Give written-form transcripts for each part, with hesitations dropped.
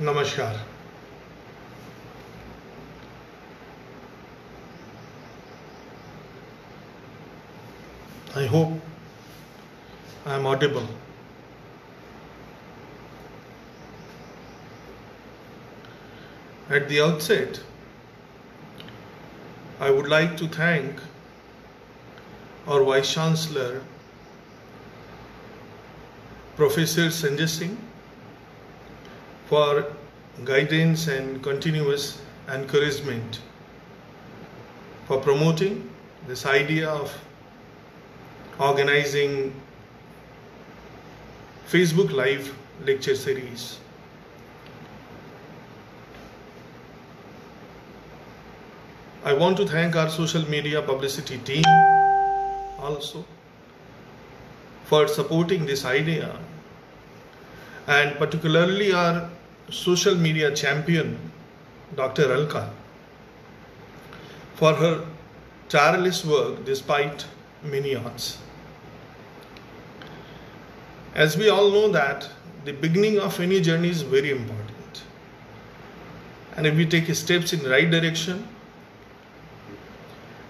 नमस्कार। I hope I am audible. At the outset, I would like to thank our Vice Chancellor, Professor Sanjay Singh, for guidance and continuous encouragement for promoting this idea of organizing Facebook Live lecture series. I want to thank our social media publicity team also for supporting this idea, and particularly our social media champion, Dr. Alka, for her tireless work despite many odds. As we all know that the beginning of any journey is very important, and if we take steps in the right direction,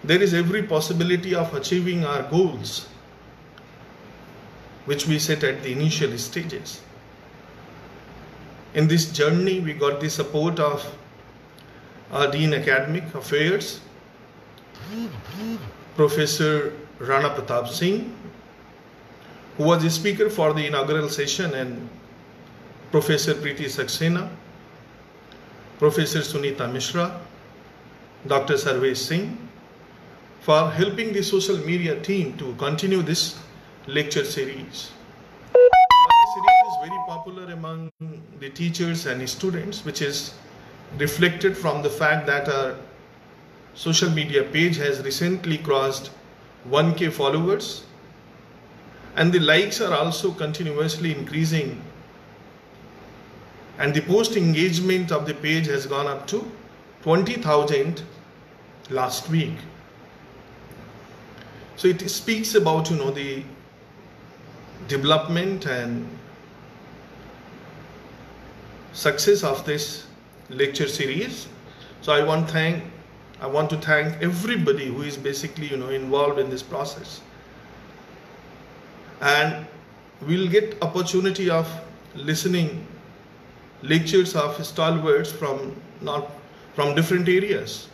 there is every possibility of achieving our goals which we set at the initial stages. In this journey, we got the support of our Dean Academic Affairs, Professor Rana Pratap Singh, who was a speaker for the inaugural session, and Professor Preeti Saxena, Professor Sunita Mishra, Dr. Sarvesh Singh, for helping the social media team to continue this lecture series. The series is very popular among the teachers and students, which is reflected from the fact that our social media page has recently crossed 1K followers, and the likes are also continuously increasing, and the post engagement of the page has gone up to 20,000 last week. So it speaks about the development and success of this lecture series. So I want to thank everybody who is basically involved in this process, and we'll get opportunity of listening lectures of stalwarts from different areas.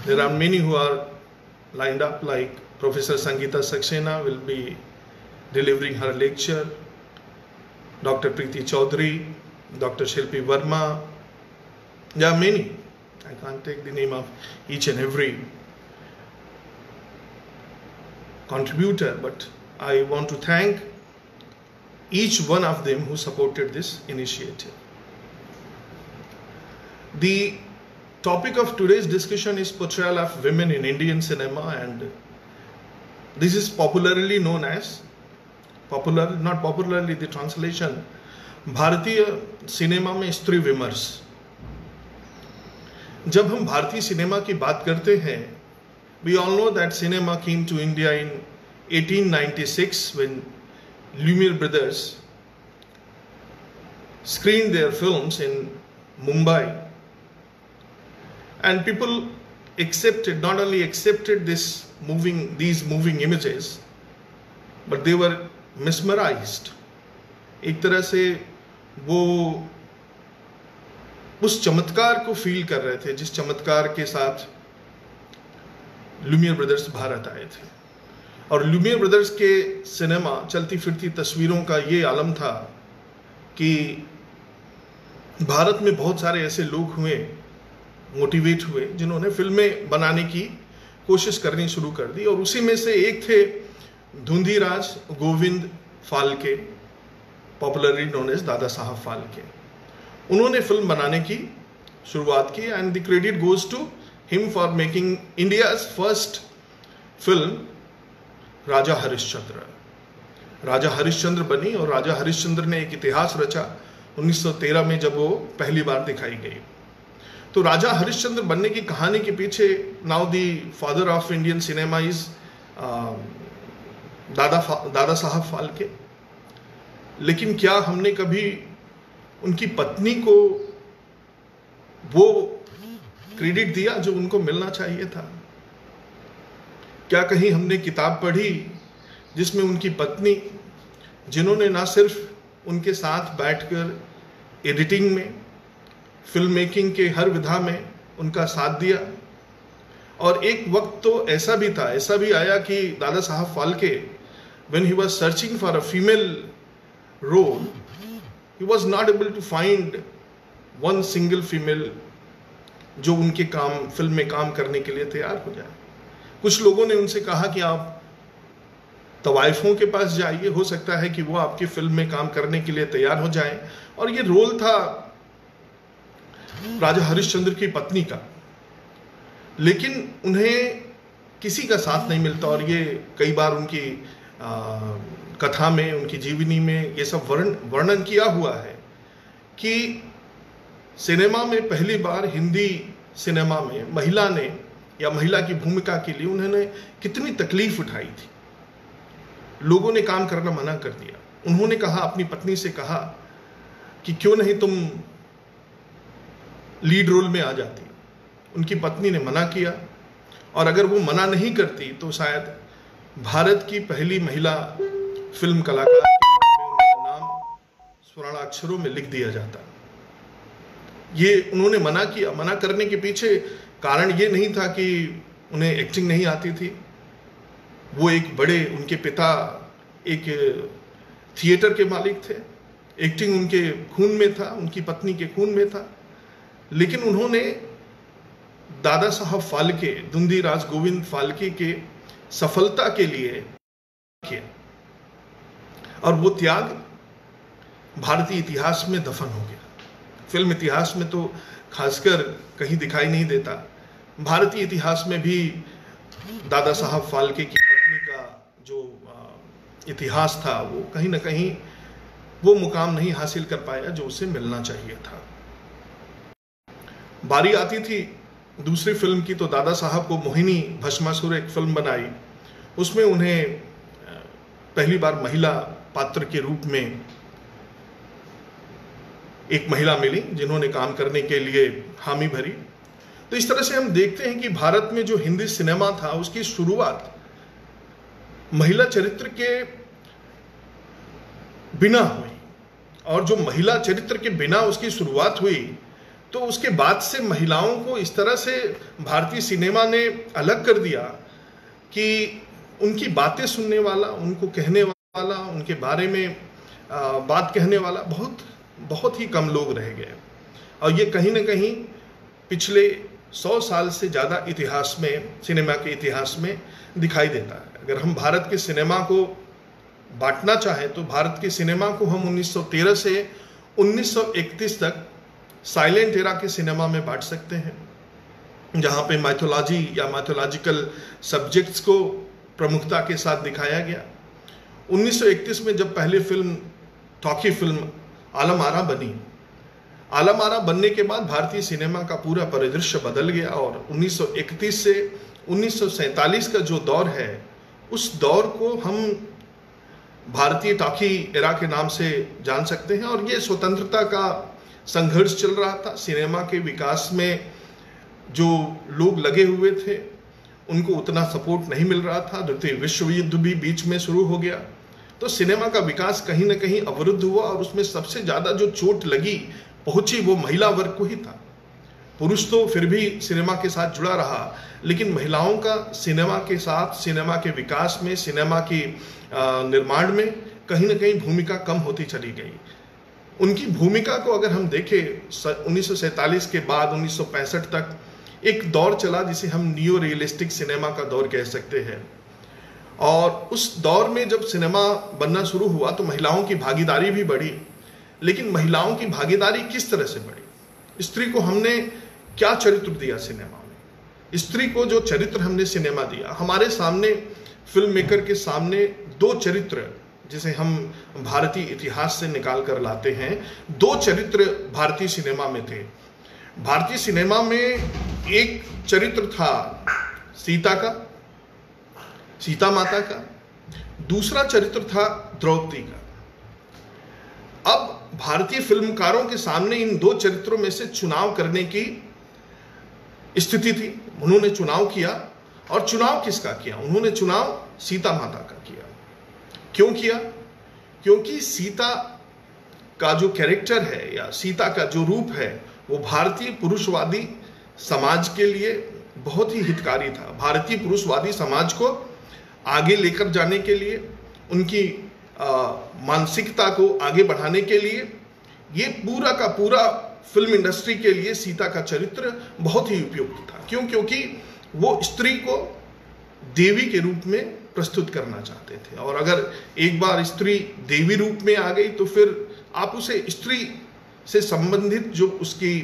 There are many who are lined up, like Professor Sangeeta Saxena will be delivering her lecture, Dr. Preeti Chaudhary, Dr. Shilpi Verma. There are many. I can't take the name of each and every contributor, but I want to thank each one of them who supported this initiative. The topic of today's discussion is portrayal of women in Indian cinema, and this is popularly known as, not popularly, the translation, भारतीय cinema में स्त्री विमर्श. जब हम भारतीय cinema की बात करते हैं, we all know that cinema came to India in 1896 when Lumiere brothers screened their films in Mumbai. And people not only accepted these moving images, but they were mesmerized. एक तरह से वो उस चमत्कार को फील कर रहे थे जिस चमत्कार के साथ लुमियर ब्रदर्स भारत आए थे. और लुमियर ब्रदर्स के सिनेमा, चलती फिरती तस्वीरों का ये आलम था कि भारत में बहुत सारे ऐसे लोग मोटिवेट हुए जिन्होंने फिल्में बनाने की कोशिश करनी शुरू कर दी, और उसी में से एक थे Dhundiraj Govind Phalke, popularly known as Dada Saheb Phalke. उन्होंने फिल्म बनाने की शुरुआत की, and the credit goes to him for making India's first film Raja Harishchandra. Raja Harishchandra बनी, और राजा हरिश्चंद्र ने एक इतिहास रचा 1913 में जब वो पहली बार दिखाई गई. तो राजा हरिश्चंद्र बनने की कहानी के पीछे now the father of Indian cinema is दादा साहब फाल्के. लेकिन क्या हमने कभी उनकी पत्नी को वो क्रेडिट दिया जो उनको मिलना चाहिए था? क्या कहीं हमने किताब पढ़ी जिसमें उनकी पत्नी, जिन्होंने ना सिर्फ उनके साथ बैठकर एडिटिंग में, फिल्म मेकिंग के हर विधा में उनका साथ दिया, और एक वक्त तो ऐसा भी आया कि दादा Saheb Phalke, when he was searching for a female role, he was not able to find one single female जो उनके फिल्म में काम करने के लिए तैयार हो जाए। कुछ लोगों ने उनसे कहा कि आप तवाइफों के पास जाइए, हो सकता है कि वो आपकी फिल्म में काम करने के लिए तैयार हो जाएं। और ये रोल था राजा हरिश्चंद्र की पत्नी का, लेकिन उन्हें किसी का साथ नहीं मिलता। और ये कई बार उनकी कथा में, उनकी जीवनी में ये सब वर्णन किया हुआ है कि सिनेमा में पहली बार, हिंदी सिनेमा में महिला ने, या महिला की भूमिका के लिए उन्होंने कितनी तकलीफ उठाई थी। लोगों ने काम करना मना कर दिया। उन्होंने कहा, अपनी पत्नी से कहा कि क्यों नहीं तुम लीड रोल में आ जाती। उनकी पत्नी ने मना किया, और अगर वो मना नहीं करती तो शायद भारत की पहली महिला फिल्म कलाकार के रूप में उनका नाम स्वर्णाक्षरों में लिख दिया जाता। ये उन्होंने मना किया। मना करने के पीछे कारण ये नहीं था कि उन्हें एक्टिंग नहीं आती थी। वो एक बड़े, उनके पिता एक थिएटर के मालिक थे, एक्टिंग उनके खून में था, उनकी पत्नी के खून में था। लेकिन उन्होंने दादा साहब फाल्के, धुंधीराज गोविंद फाल्के के सफलता के लिए किया, और वो त्याग भारतीय इतिहास में दफन हो गया। फिल्म इतिहास में तो खासकर कहीं दिखाई नहीं देता, भारतीय इतिहास में भी दादा साहब फाल्के की पत्नी का जो इतिहास था, वो कहीं ना कहीं वो मुकाम नहीं हासिल कर पाया जो उसे मिलना चाहिए था। बारी आती थी दूसरी फिल्म की, तो दादा साहब को मोहिनी भस्मासुर एक फिल्म बनाई, उसमें उन्हें पहली बार महिला पात्र के रूप में एक महिला मिली जिन्होंने काम करने के लिए हामी भरी। तो इस तरह से हम देखते हैं कि भारत में जो हिंदी सिनेमा था उसकी शुरुआत महिला चरित्र के बिना हुई, और जो महिला चरित्र के बिना उसकी शुरुआत हुई, तो उसके बाद से महिलाओं को इस तरह से भारतीय सिनेमा ने अलग कर दिया कि उनकी बातें सुनने वाला, उनको कहने वाला, उनके बारे में बात कहने वाला बहुत ही कम लोग रह गए। और ये कहीं ना कहीं पिछले 100 साल से ज़्यादा इतिहास में, सिनेमा के इतिहास में दिखाई देता है। अगर हम भारत के सिनेमा को बांटना चाहें तो भारत के सिनेमा को हम 1913 से 1931 तक साइलेंट एरा के सिनेमा में बांट सकते हैं, जहाँ पे माइथोलॉजी या माइथोलॉजिकल सब्जेक्ट्स को प्रमुखता के साथ दिखाया गया। 1931 में जब पहली film, talkie film Alam Ara बनी, आलम आरा बनने के बाद भारतीय सिनेमा का पूरा परिदृश्य बदल गया, और 1931 से 1947 का जो दौर है, उस दौर को हम भारतीय टॉकी एरा के नाम से जान सकते हैं। और ये स्वतंत्रता का संघर्ष चल रहा था। सिनेमा के विकास में जो लोग लगे हुए थे उनको उतना सपोर्ट नहीं मिल रहा था। द्वितीय विश्व युद्ध भी बीच में शुरू हो गया, तो सिनेमा का विकास कहीं ना कहीं अवरुद्ध हुआ, और उसमें सबसे ज़्यादा जो चोट लगी, पहुंची, वो महिला वर्ग को ही था। पुरुष तो फिर भी सिनेमा के साथ जुड़ा रहा, लेकिन महिलाओं का सिनेमा के साथ, सिनेमा के विकास में, सिनेमा की निर्माण में कहीं ना कहीं भूमिका कम होती चली गई। उनकी भूमिका को अगर हम देखें, 1947 के बाद 1965 तक एक दौर चला जिसे हम नियो रियलिस्टिक सिनेमा का दौर कह सकते हैं। और उस दौर में जब सिनेमा बनना शुरू हुआ तो महिलाओं की भागीदारी भी बढ़ी, लेकिन महिलाओं की भागीदारी किस तरह से बढ़ी? स्त्री को हमने क्या चरित्र दिया सिनेमा में? स्त्री को जो चरित्र हमने सिनेमा दिया, हमारे सामने, फिल्म मेकर के सामने दो चरित्र, जिसे हम भारतीय इतिहास से निकाल कर लाते हैं, दो चरित्र भारतीय सिनेमा में थे। भारतीय सिनेमा में एक चरित्र था सीता का, सीता माता का, दूसरा चरित्र था द्रौपदी का। अब भारतीय फिल्मकारों के सामने इन दो चरित्रों में से चुनाव करने की स्थिति थी। उन्होंने चुनाव किया, और चुनाव किसका किया? उन्होंने चुनाव सीता माता का किया। क्यों किया? क्योंकि सीता का जो कैरेक्टर है या सीता का जो रूप है वो भारतीय पुरुषवादी समाज के लिए बहुत ही हितकारी था। भारतीय पुरुषवादी समाज को आगे लेकर जाने के लिए, उनकी मानसिकता को आगे बढ़ाने के लिए, ये पूरा का पूरा फिल्म इंडस्ट्री के लिए सीता का चरित्र बहुत ही उपयुक्त था। क्यों? क्योंकि वो स्त्री को देवी के रूप में प्रस्तुत करना चाहते थे, और अगर एक बार स्त्री देवी रूप में आ गई तो फिर आप उसे स्त्री से संबंधित जो उसकी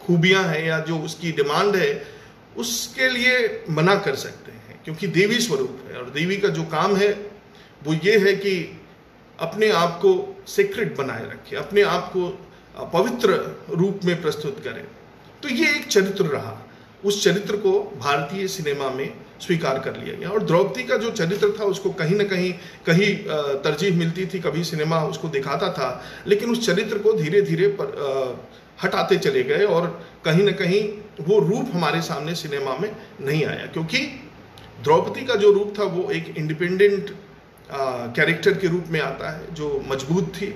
खूबियां हैं या जो उसकी डिमांड है उसके लिए मना कर सकते हैं, क्योंकि देवी स्वरूप है। और देवी का जो काम है वो ये है कि अपने आप को सीक्रेट बनाए रखे, अपने आप को पवित्र रूप में प्रस्तुत करे। तो ये एक चरित्र रहा, उस चरित्र को भारतीय सिनेमा में स्वीकार कर लिया गया। और द्रौपदी का जो चरित्र था उसको कहीं ना कहीं तरजीह मिलती थी, कभी सिनेमा उसको दिखाता था, लेकिन उस चरित्र को धीरे धीरे हटाते चले गए, और कहीं ना कहीं वो रूप हमारे सामने सिनेमा में नहीं आया। क्योंकि द्रौपदी का जो रूप था वो एक इंडिपेंडेंट कैरेक्टर के रूप में आता है, जो मजबूत थी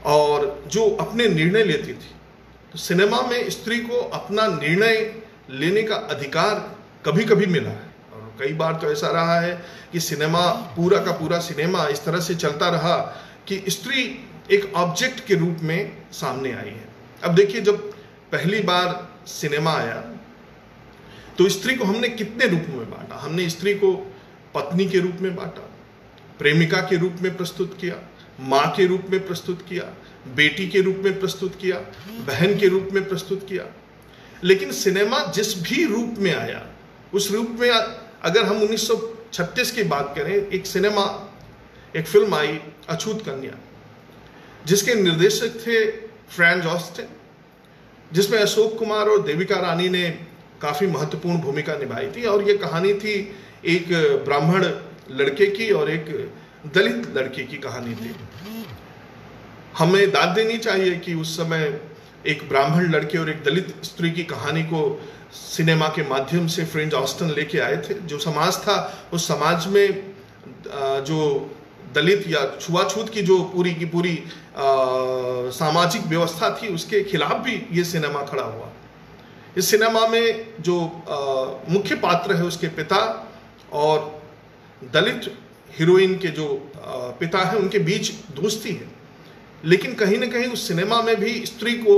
और जो अपने निर्णय लेती थी। तो सिनेमा में स्त्री को अपना निर्णय लेने का अधिकार कभी कभी मिला है, और कई बार तो ऐसा रहा है कि सिनेमा, पूरा का पूरा सिनेमा इस तरह से चलता रहा कि स्त्री एक ऑब्जेक्ट के रूप में सामने आई है। अब देखिए, जब पहली बार सिनेमा आया तो स्त्री को हमने कितने रूपों में बांटा। हमने स्त्री को पत्नी के रूप में बांटा, प्रेमिका के रूप में प्रस्तुत किया, माँ के रूप में प्रस्तुत किया, बेटी के रूप में प्रस्तुत किया, बहन के रूप में प्रस्तुत किया। लेकिन सिनेमा जिस भी रूप में आया, उस रूप में, अगर हम 1936 की बात करें, एक फिल्म आई अछूत कन्या, जिसके निर्देशक थे फ्रैंज ऑस्टिन, जिसमें अशोक कुमार और देविका रानी ने काफी महत्वपूर्ण भूमिका निभाई थी। और ये कहानी थी एक ब्राह्मण लड़के की और एक दलित लड़की की कहानी थी। हमें दाद देनी चाहिए कि उस समय एक ब्राह्मण लड़के और एक दलित स्त्री की कहानी को सिनेमा के माध्यम से फ्रैंज ऑस्टिन लेके आए थे। जो समाज था, उस समाज में जो दलित या छुआछूत की जो पूरी की पूरी सामाजिक व्यवस्था थी, उसके खिलाफ भी ये सिनेमा खड़ा हुआ। इस सिनेमा में जो मुख्य पात्र है उसके पिता और दलित हीरोइन के जो पिता है, उनके बीच दोस्ती है। लेकिन कहीं ना कहीं उस सिनेमा में भी स्त्री को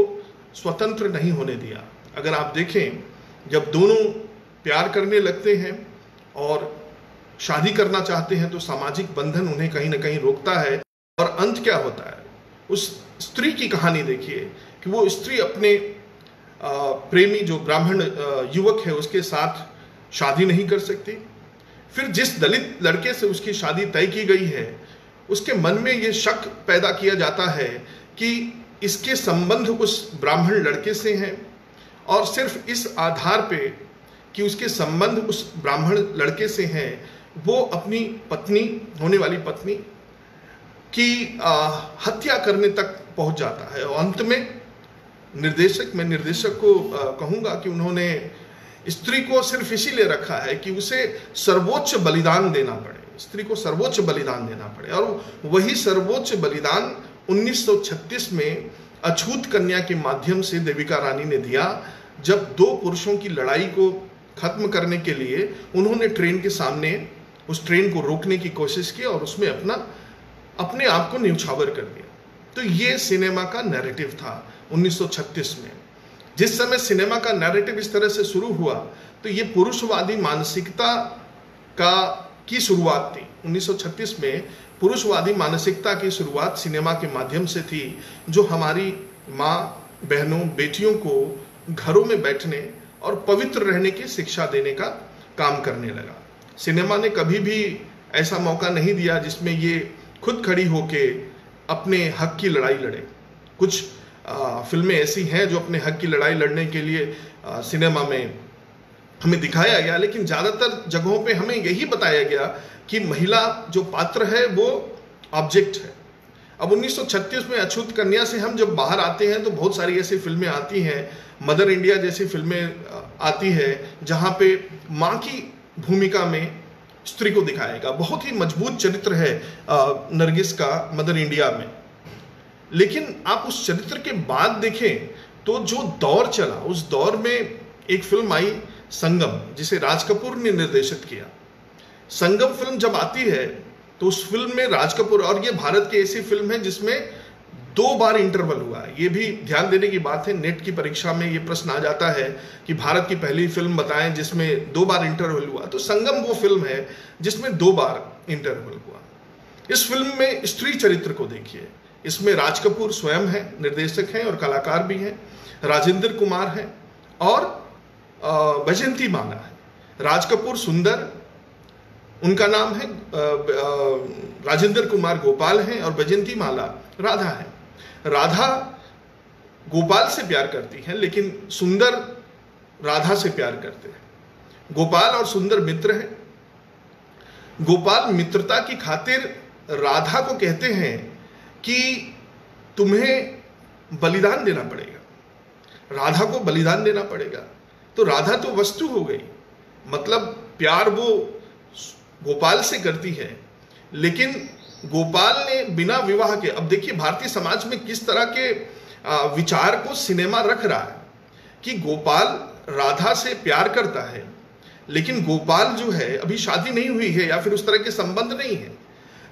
स्वतंत्र नहीं होने दिया। अगर आप देखें, जब दोनों प्यार करने लगते हैं और शादी करना चाहते हैं तो सामाजिक बंधन उन्हें कहीं ना कहीं रोकता है। और अंत क्या होता है? उस स्त्री की कहानी देखिए कि वो स्त्री अपने प्रेमी जो ब्राह्मण युवक है उसके साथ शादी नहीं कर सकती। फिर जिस दलित लड़के से उसकी शादी तय की गई है, उसके मन में ये शक पैदा किया जाता है कि इसके संबंध उस ब्राह्मण लड़के से हैं, और सिर्फ इस आधार पे कि उसके संबंध उस ब्राह्मण लड़के से हैं, वो अपनी पत्नी, होने वाली पत्नी की हत्या करने तक पहुंच जाता है। और अंत में मैं निर्देशक को कहूंगा कि उन्होंने स्त्री को सिर्फ इसीलिए रखा है कि उसे सर्वोच्च बलिदान देना पड़े, स्त्री को सर्वोच्च बलिदान देना पड़े। और वही सर्वोच्च बलिदान 1936 में अछूत कन्या के माध्यम से देविका रानी ने दिया, जब दो पुरुषों की लड़ाई को खत्म करने के लिए उन्होंने ट्रेन के सामने उस ट्रेन को रोकने की कोशिश की और उसमें अपने आप को न्यौछावर कर दिया। तो ये सिनेमा का नैरेटिव था 1936 में। जिस समय सिनेमा का नैरेटिव इस तरह से शुरू हुआ तो ये पुरुषवादी मानसिकता की शुरुआत थी। 1936 में पुरुषवादी मानसिकता की शुरुआत सिनेमा के माध्यम से थी, जो हमारी माँ, बहनों, बेटियों को घरों में बैठने और पवित्र रहने की शिक्षा देने का काम करने लगा। सिनेमा ने कभी भी ऐसा मौका नहीं दिया जिसमें ये खुद खड़ी होके अपने हक की लड़ाई लड़े। कुछ फिल्में ऐसी हैं जो अपने हक की लड़ाई लड़ने के लिए सिनेमा में हमें दिखाया गया, लेकिन ज़्यादातर जगहों पे हमें यही बताया गया कि महिला जो पात्र है वो ऑब्जेक्ट है। अब 1936 में अछूत कन्या से हम जब बाहर आते हैं तो बहुत सारी ऐसी फिल्में आती हैं, मदर इंडिया जैसी फिल्में आती है जहां पे माँ की भूमिका में स्त्री को दिखाएगा। बहुत ही मजबूत चरित्र है नरगिस का मदर इंडिया में। लेकिन आप उस चरित्र के बाद देखें तो जो दौर चला, उस दौर में एक फिल्म आई संगम, जिसे राज कपूर ने निर्देशित किया। संगम फिल्म जब आती है तो उस फिल्म में राज कपूर, और ये भारत की ऐसी फिल्म है जिसमें 2 बार इंटरवल हुआ है। ये भी ध्यान देने की बात है, नेट की परीक्षा में ये प्रश्न आ जाता है कि भारत की पहली फिल्म बताएं जिसमें 2 बार इंटरवल हुआ। तो संगम वो फिल्म है जिसमें 2 बार इंटरवल हुआ। इस फिल्म में स्त्री चरित्र को देखिए। इसमें राज कपूर स्वयं है, निर्देशक हैं और कलाकार भी हैं, राजेंद्र कुमार हैं और बैजयंती माला है। राज कपूर सुंदर उनका नाम है, राजेंद्र कुमार गोपाल हैं और बैजयंती माला राधा है। राधा गोपाल से प्यार करती है लेकिन सुंदर राधा से प्यार करते हैं। गोपाल और सुंदर मित्र हैं। गोपाल मित्रता की खातिर राधा को कहते हैं कि तुम्हें बलिदान देना पड़ेगा, राधा को बलिदान देना पड़ेगा। तो राधा तो वस्तु हो गई, मतलब प्यार वो गोपाल से करती है, लेकिन गोपाल ने बिना विवाह के, अब देखिए भारतीय समाज में किस तरह के विचार को सिनेमा रख रहा है कि गोपाल राधा से प्यार करता है लेकिन गोपाल जो है अभी शादी नहीं हुई है या फिर उस तरह के संबंध नहीं है,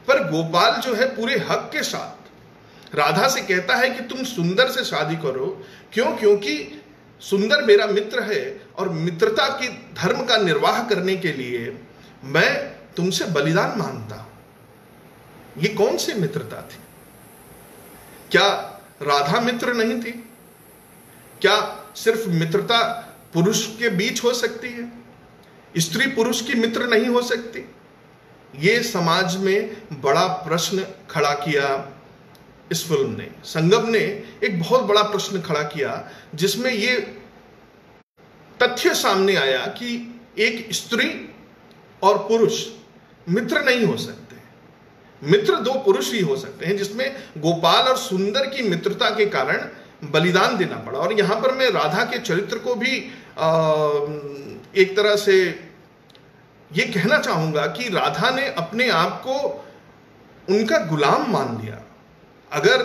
पर गोपाल जो है पूरे हक के साथ राधा से कहता है कि तुम सुंदर से शादी करो। क्यों? क्योंकि सुंदर मेरा मित्र है और मित्रता की धर्म का निर्वाह करने के लिए मैं तुमसे बलिदान मांगता हूं। ये कौन सी मित्रता थी? क्या राधा मित्र नहीं थी? क्या सिर्फ मित्रता पुरुष के बीच हो सकती है? स्त्री पुरुष की मित्र नहीं हो सकती? ये समाज में बड़ा प्रश्न खड़ा किया इस फिल्म ने। संगम ने एक बहुत बड़ा प्रश्न खड़ा किया जिसमें ये तथ्य सामने आया कि एक स्त्री और पुरुष मित्र नहीं हो सकते, मित्र 2 पुरुष ही हो सकते हैं, जिसमें गोपाल और सुंदर की मित्रता के कारण बलिदान देना पड़ा। और यहां पर मैं राधा के चरित्र को भी एक तरह से ये कहना चाहूंगा कि राधा ने अपने आप को उनका गुलाम मान लिया। अगर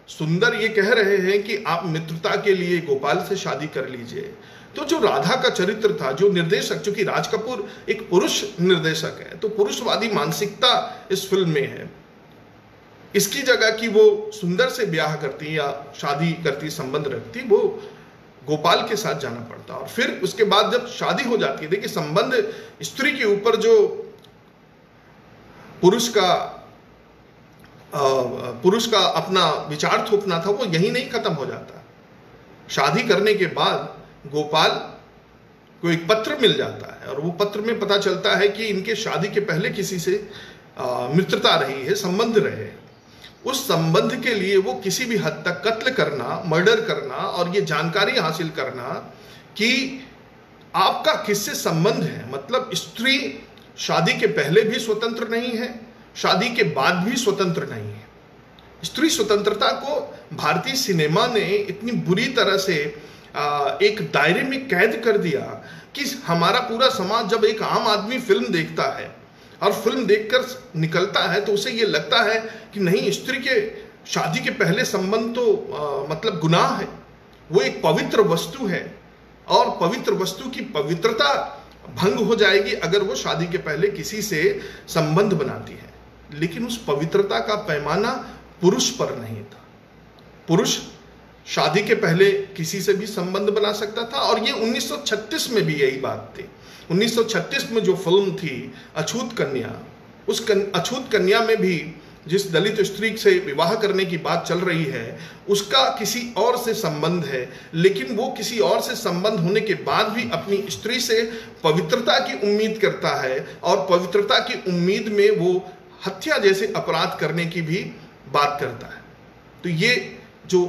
सुंदर ये कह रहे हैं कि आप मित्रता के लिए गोपाल से शादी कर लीजिए, तो जो राधा का चरित्र था, जो निर्देशक, चूंकि राज कपूर एक पुरुष निर्देशक है तो पुरुषवादी मानसिकता इस फिल्म में है। इसकी जगह कि वो सुंदर से ब्याह करती या शादी करती, संबंध रखती, वो गोपाल के साथ जाना पड़ता। और फिर उसके बाद जब शादी हो जाती है, देखिए संबंध स्त्री के ऊपर जो पुरुष का अपना विचार थोपना था वो यही नहीं खत्म हो जाता। शादी करने के बाद गोपाल को एक पत्र मिल जाता है और वो पत्र में पता चलता है कि इनके शादी के पहले किसी से मित्रता रही है, संबंध रहे। उस संबंध के लिए वो किसी भी हद तक कत्ल करना, मर्डर करना और ये जानकारी हासिल करना कि आपका किससे संबंध है। मतलब स्त्री शादी के पहले भी स्वतंत्र नहीं है, शादी के बाद भी स्वतंत्र नहीं है। स्त्री स्वतंत्रता को भारतीय सिनेमा ने इतनी बुरी तरह से एक दायरे में कैद कर दिया कि हमारा पूरा समाज जब एक आम आदमी फिल्म देखता है और फिल्म देखकर निकलता है तो उसे ये लगता है कि नहीं, स्त्री के शादी के पहले संबंध तो मतलब गुनाह है, वो एक पवित्र वस्तु है और पवित्र वस्तु की पवित्रता भंग हो जाएगी अगर वो शादी के पहले किसी से संबंध बनाती है। लेकिन उस पवित्रता का पैमाना पुरुष पर नहीं था। पुरुष शादी के पहले किसी से भी संबंध बना सकता था और ये 1936 में भी यही बात थी। 1936 में जो फिल्म थी अछूत कन्या, उस अछूत कन्या में भी जिस दलित स्त्री से विवाह करने की बात चल रही है उसका किसी और से संबंध है, लेकिन वो किसी और से संबंध होने के बाद भी अपनी स्त्री से पवित्रता की उम्मीद करता है और पवित्रता की उम्मीद में वो हत्या जैसे अपराध करने की भी बात करता है। तो ये जो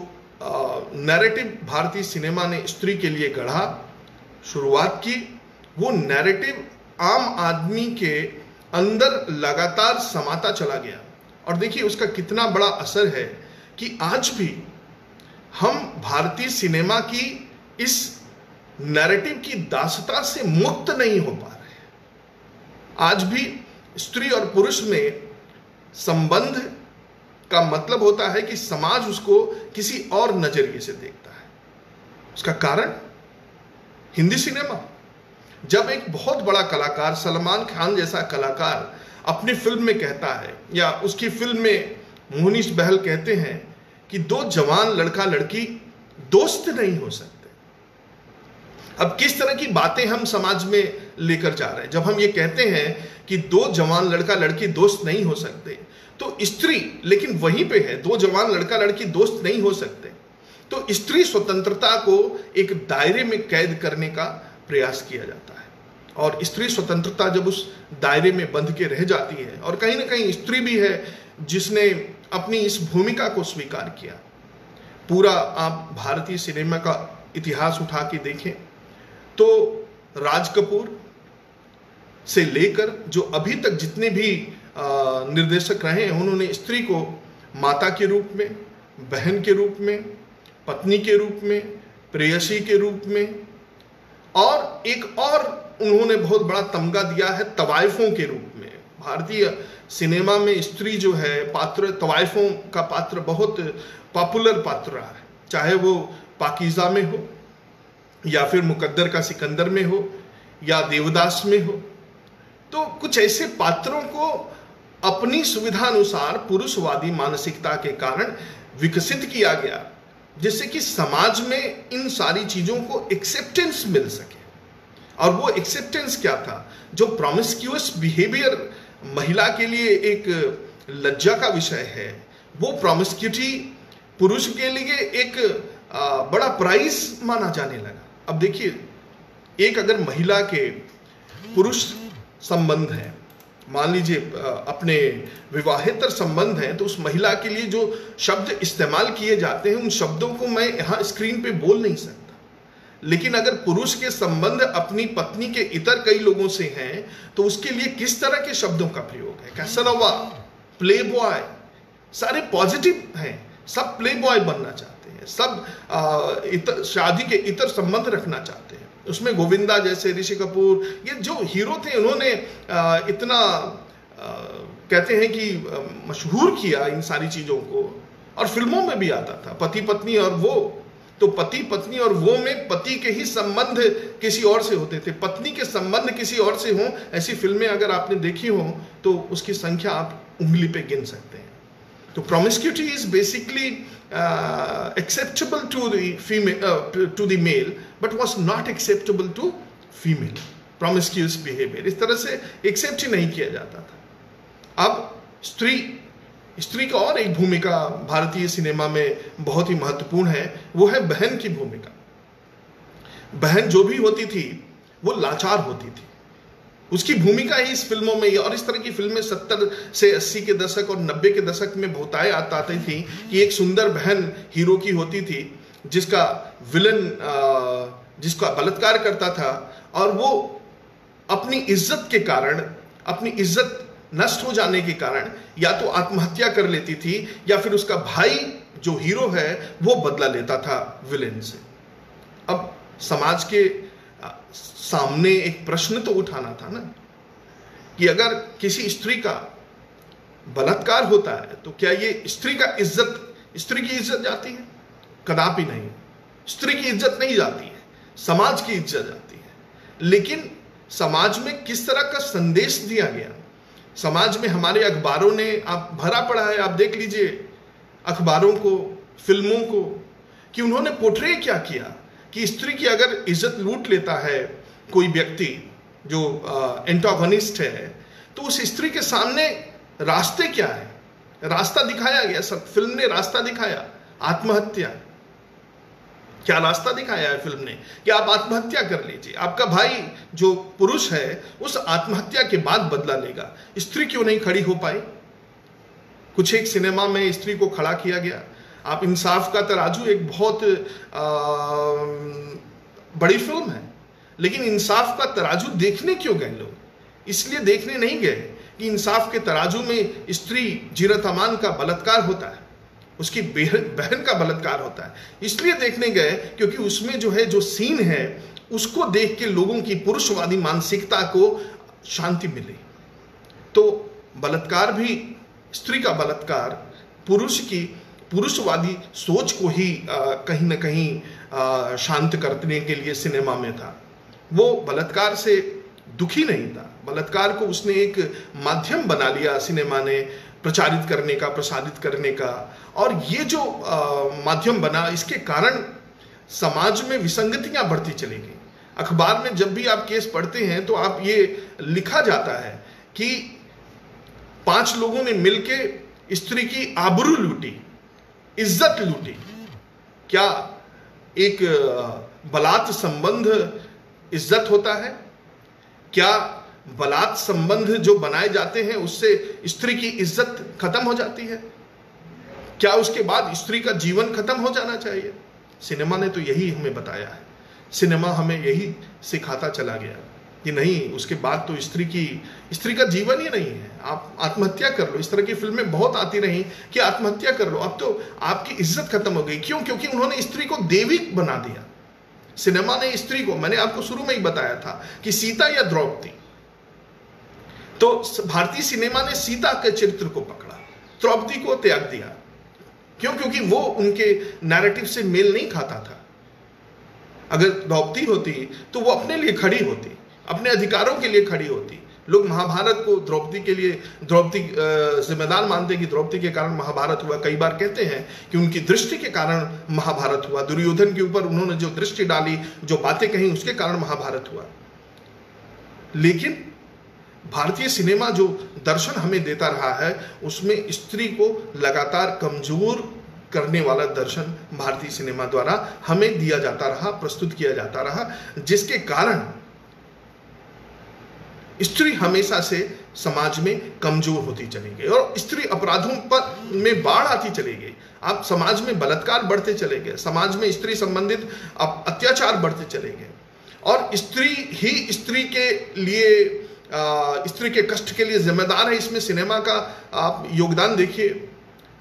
नैरेटिव भारतीय सिनेमा ने स्त्री के लिए गढ़ा, शुरुआत की, वो नैरेटिव आम आदमी के अंदर लगातार समाता चला गया और देखिए उसका कितना बड़ा असर है कि आज भी हम भारतीय सिनेमा की इस नैरेटिव की दासता से मुक्त नहीं हो पा रहे। आज भी स्त्री और पुरुष में संबंध का मतलब होता है कि समाज उसको किसी और नजरिए से देखता है। उसका कारण हिंदी सिनेमा। जब एक बहुत बड़ा कलाकार सलमान खान जैसा कलाकार अपनी फिल्म में कहता है, या उसकी फिल्म में मोहनीश बहल कहते हैं कि दो जवान लड़का लड़की दोस्त नहीं हो सकते। अब किस तरह की बातें हम समाज में लेकर जा रहे हैं जब हम ये कहते हैं कि दो जवान लड़का लड़की दोस्त नहीं हो सकते, तो स्त्री लेकिन वहीं पे है, दो जवान लड़का लड़की दोस्त नहीं हो सकते, तो स्त्री स्वतंत्रता को एक दायरे में कैद करने का प्रयास किया जाता है। और स्त्री स्वतंत्रता जब उस दायरे में बंध के रह जाती है, और कहीं ना कहीं स्त्री भी है जिसने अपनी इस भूमिका को स्वीकार किया। पूरा आप भारतीय सिनेमा का इतिहास उठा के देखें तो राज कपूर से लेकर जो अभी तक जितने भी निर्देशक रहे हैं, उन्होंने स्त्री को माता के रूप में, बहन के रूप में, पत्नी के रूप में, प्रेयसी के रूप में, और एक और उन्होंने बहुत बड़ा तमगा दिया है तवाइफों के रूप में। भारतीय सिनेमा में स्त्री जो है पात्र, तवाइफों का पात्र बहुत पॉपुलर पात्र रहा है, चाहे वो पाकीज़ा में हो, या फिर मुकद्दर का सिकंदर में हो, या देवदास में हो। तो कुछ ऐसे पात्रों को अपनी सुविधा अनुसार पुरुषवादी मानसिकता के कारण विकसित किया गया, जिससे कि समाज में इन सारी चीजों को एक्सेप्टेंस मिल सके। और वो एक्सेप्टेंस क्या था? जो प्रॉमिस्क्यूअस बिहेवियर महिला के लिए एक लज्जा का विषय है, वो प्रॉमिस्क्यूटी पुरुष के लिए एक बड़ा प्राइज माना जाने लगा। अब देखिए, एक अगर महिला के पुरुष संबंध है, मान लीजिए अपने विवाहेतर संबंध है, तो उस महिला के लिए जो शब्द इस्तेमाल किए जाते हैं उन शब्दों को मैं यहाँ स्क्रीन पे बोल नहीं सकता। लेकिन अगर पुरुष के संबंध अपनी पत्नी के इतर कई लोगों से हैं, तो उसके लिए किस तरह के शब्दों का प्रयोग है? कैसनोवा, प्ले बॉय, सारे पॉजिटिव हैं, सब प्ले बॉय बनना चाहते हैं, सब शादी के इतर संबंध रखना चाहते हैं। उसमें गोविंदा जैसे, ऋषि कपूर, ये जो हीरो थे, उन्होंने इतना कहते हैं कि मशहूर किया इन सारी चीज़ों को, और फिल्मों में भी आता था पति पत्नी और वो। तो पति पत्नी और वो में पति के ही संबंध किसी और से होते थे, पत्नी के संबंध किसी और से हों, ऐसी फिल्में अगर आपने देखी हो तो उसकी संख्या आप उंगली पे गिन सकते हैं। तो promiscuity is basically acceptable to the female, to the male, but was not acceptable to female. Promiscuous behavior इस तरह से एक्सेप्ट ही नहीं किया जाता था। अब स्त्री का और एक भूमिका भारतीय सिनेमा में बहुत ही महत्वपूर्ण है, वो है बहन की भूमिका। बहन जो भी होती थी वो लाचार होती थी, उसकी भूमिका ही इस फिल्मों में, और इस तरह की फिल्में 70 से 80 के दशक और 90 के दशक में बहुतायत आती थी कि एक सुंदर बहन हीरो की होती थी जिसका विलन जिसका बलात्कार करता था, और वो अपनी इज्जत के कारण, अपनी इज्जत नष्ट हो जाने के कारण या तो आत्महत्या कर लेती थी, या फिर उसका भाई जो हीरो है वो बदला लेता था विलेन से। अब समाज के सामने एक प्रश्न तो उठाना था ना कि अगर किसी स्त्री का बलात्कार होता है तो क्या ये स्त्री की इज्जत जाती है? कदापि नहीं। स्त्री की इज्जत नहीं जाती है, समाज की इज्जत जाती है। लेकिन समाज में किस तरह का संदेश दिया गया, समाज में हमारे अखबारों ने आप भरा पड़ा है, आप देख लीजिए अखबारों को, फिल्मों को, कि उन्होंने पोर्ट्रे क्या किया कि स्त्री की अगर इज्जत लूट लेता है कोई व्यक्ति जो एंटागोनिस्ट है, तो उस स्त्री के सामने रास्ते क्या है? रास्ता दिखाया गया, सब फिल्म ने रास्ता दिखाया, आत्महत्या। क्या रास्ता दिखाया है फिल्म ने कि आप आत्महत्या कर लीजिए, आपका भाई जो पुरुष है उस आत्महत्या के बाद बदला लेगा। स्त्री क्यों नहीं खड़ी हो पाई? कुछ एक सिनेमा में स्त्री को खड़ा किया गया। आप इंसाफ का तराजू एक बहुत बड़ी फिल्म है, लेकिन इंसाफ का तराजू देखने क्यों गए लोग? इसलिए देखने नहीं गए कि इंसाफ के तराजू में स्त्री जीरत अमान का बलात्कार होता है, उसकी बहन का बलात्कार होता है, इसलिए देखने गए क्योंकि उसमें जो है जो सीन है उसको देख के लोगों की पुरुषवादी मानसिकता को शांति मिली। तो बलात्कार भी, स्त्री का बलात्कार पुरुष की पुरुषवादी सोच को ही कहीं ना कहीं शांत करने के लिए सिनेमा में था। वो बलात्कार से दुखी नहीं था, बलात्कार को उसने एक माध्यम बना लिया सिनेमा ने प्रचारित करने का, प्रसारित करने का। और ये जो माध्यम बना, इसके कारण समाज में विसंगतियां बढ़ती चली गई। अखबार में जब भी आप केस पढ़ते हैं तो आप ये लिखा जाता है कि 5 लोगों ने मिलके स्त्री की आबरू लूटी, इज्जत लूटी। क्या एक बलात् संबंध इज्जत होता है? क्या बलात् संबंध जो बनाए जाते हैं उससे स्त्री की इज्जत खत्म हो जाती है? क्या उसके बाद स्त्री का जीवन खत्म हो जाना चाहिए? सिनेमा ने तो यही हमें बताया है, सिनेमा हमें यही सिखाता चला गया कि नहीं, उसके बाद तो स्त्री का जीवन ही नहीं है, आप आत्महत्या कर लो। इस तरह की फिल्में बहुत आती रही कि आत्महत्या कर लो, अब तो आपकी इज्जत खत्म हो गई। क्यों? क्योंकि उन्होंने स्त्री को देवी बना दिया। सिनेमा ने स्त्री को, मैंने आपको शुरू में ही बताया था कि सीता या द्रौपदी, तो भारतीय सिनेमा ने सीता के चरित्र को पकड़ा, द्रौपदी को त्याग दिया। क्यों? क्योंकि वो उनके नैरेटिव से मेल नहीं खाता था। अगर द्रौपदी होती तो वो अपने लिए खड़ी होती, अपने अधिकारों के लिए खड़ी होती। लोग महाभारत को द्रौपदी के लिए, द्रौपदी जिम्मेदार मानते कि द्रौपदी के कारण महाभारत हुआ। कई बार कहते हैं कि उनकी दृष्टि के कारण महाभारत हुआ, दुर्योधन के ऊपर उन्होंने जो दृष्टि डाली, जो बातें कही, उसके कारण महाभारत हुआ। लेकिन भारतीय सिनेमा जो दर्शन हमें देता रहा है उसमें स्त्री को लगातार कमजोर करने वाला दर्शन भारतीय सिनेमा द्वारा हमें दिया जाता रहा, प्रस्तुत किया जाता रहा, जिसके कारण स्त्री हमेशा से समाज में कमजोर होती चली गई और स्त्री अपराधों पर में बाढ़ आती चली गई। आप समाज में बलात्कार बढ़ते चले गए, समाज में स्त्री संबंधित अत्याचार बढ़ते चले गए और स्त्री ही स्त्री के लिए, स्त्री के कष्ट के लिए जिम्मेदार है। इसमें सिनेमा का आप योगदान देखिए।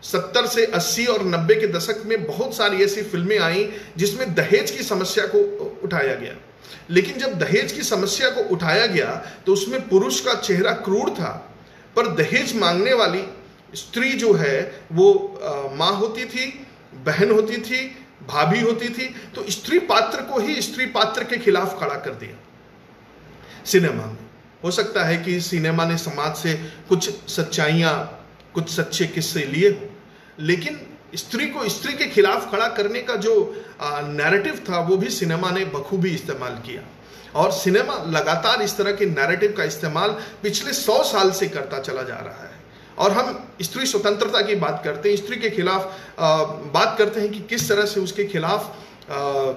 70 से 80 और 90 के दशक में बहुत सारी ऐसी फिल्में आई जिसमें दहेज की समस्या को उठाया गया। लेकिन जब दहेज की समस्या को उठाया गया तो उसमें पुरुष का चेहरा क्रूर था, पर दहेज मांगने वाली स्त्री जो है वो माँ होती थी, बहन होती थी, भाभी होती थी। तो स्त्री पात्र को ही स्त्री पात्र के खिलाफ खड़ा कर दिया सिनेमा में। हो सकता है कि सिनेमा ने समाज से कुछ सच्चाइयाँ, कुछ सच्चे किस्से लिए हो, लेकिन स्त्री को स्त्री के खिलाफ खड़ा करने का जो नैरेटिव था वो भी सिनेमा ने बखूबी इस्तेमाल किया। और सिनेमा लगातार इस तरह के नैरेटिव का इस्तेमाल पिछले 100 साल से करता चला जा रहा है। और हम स्त्री स्वतंत्रता की बात करते हैं, स्त्री के खिलाफ बात करते हैं कि किस तरह से उसके खिलाफ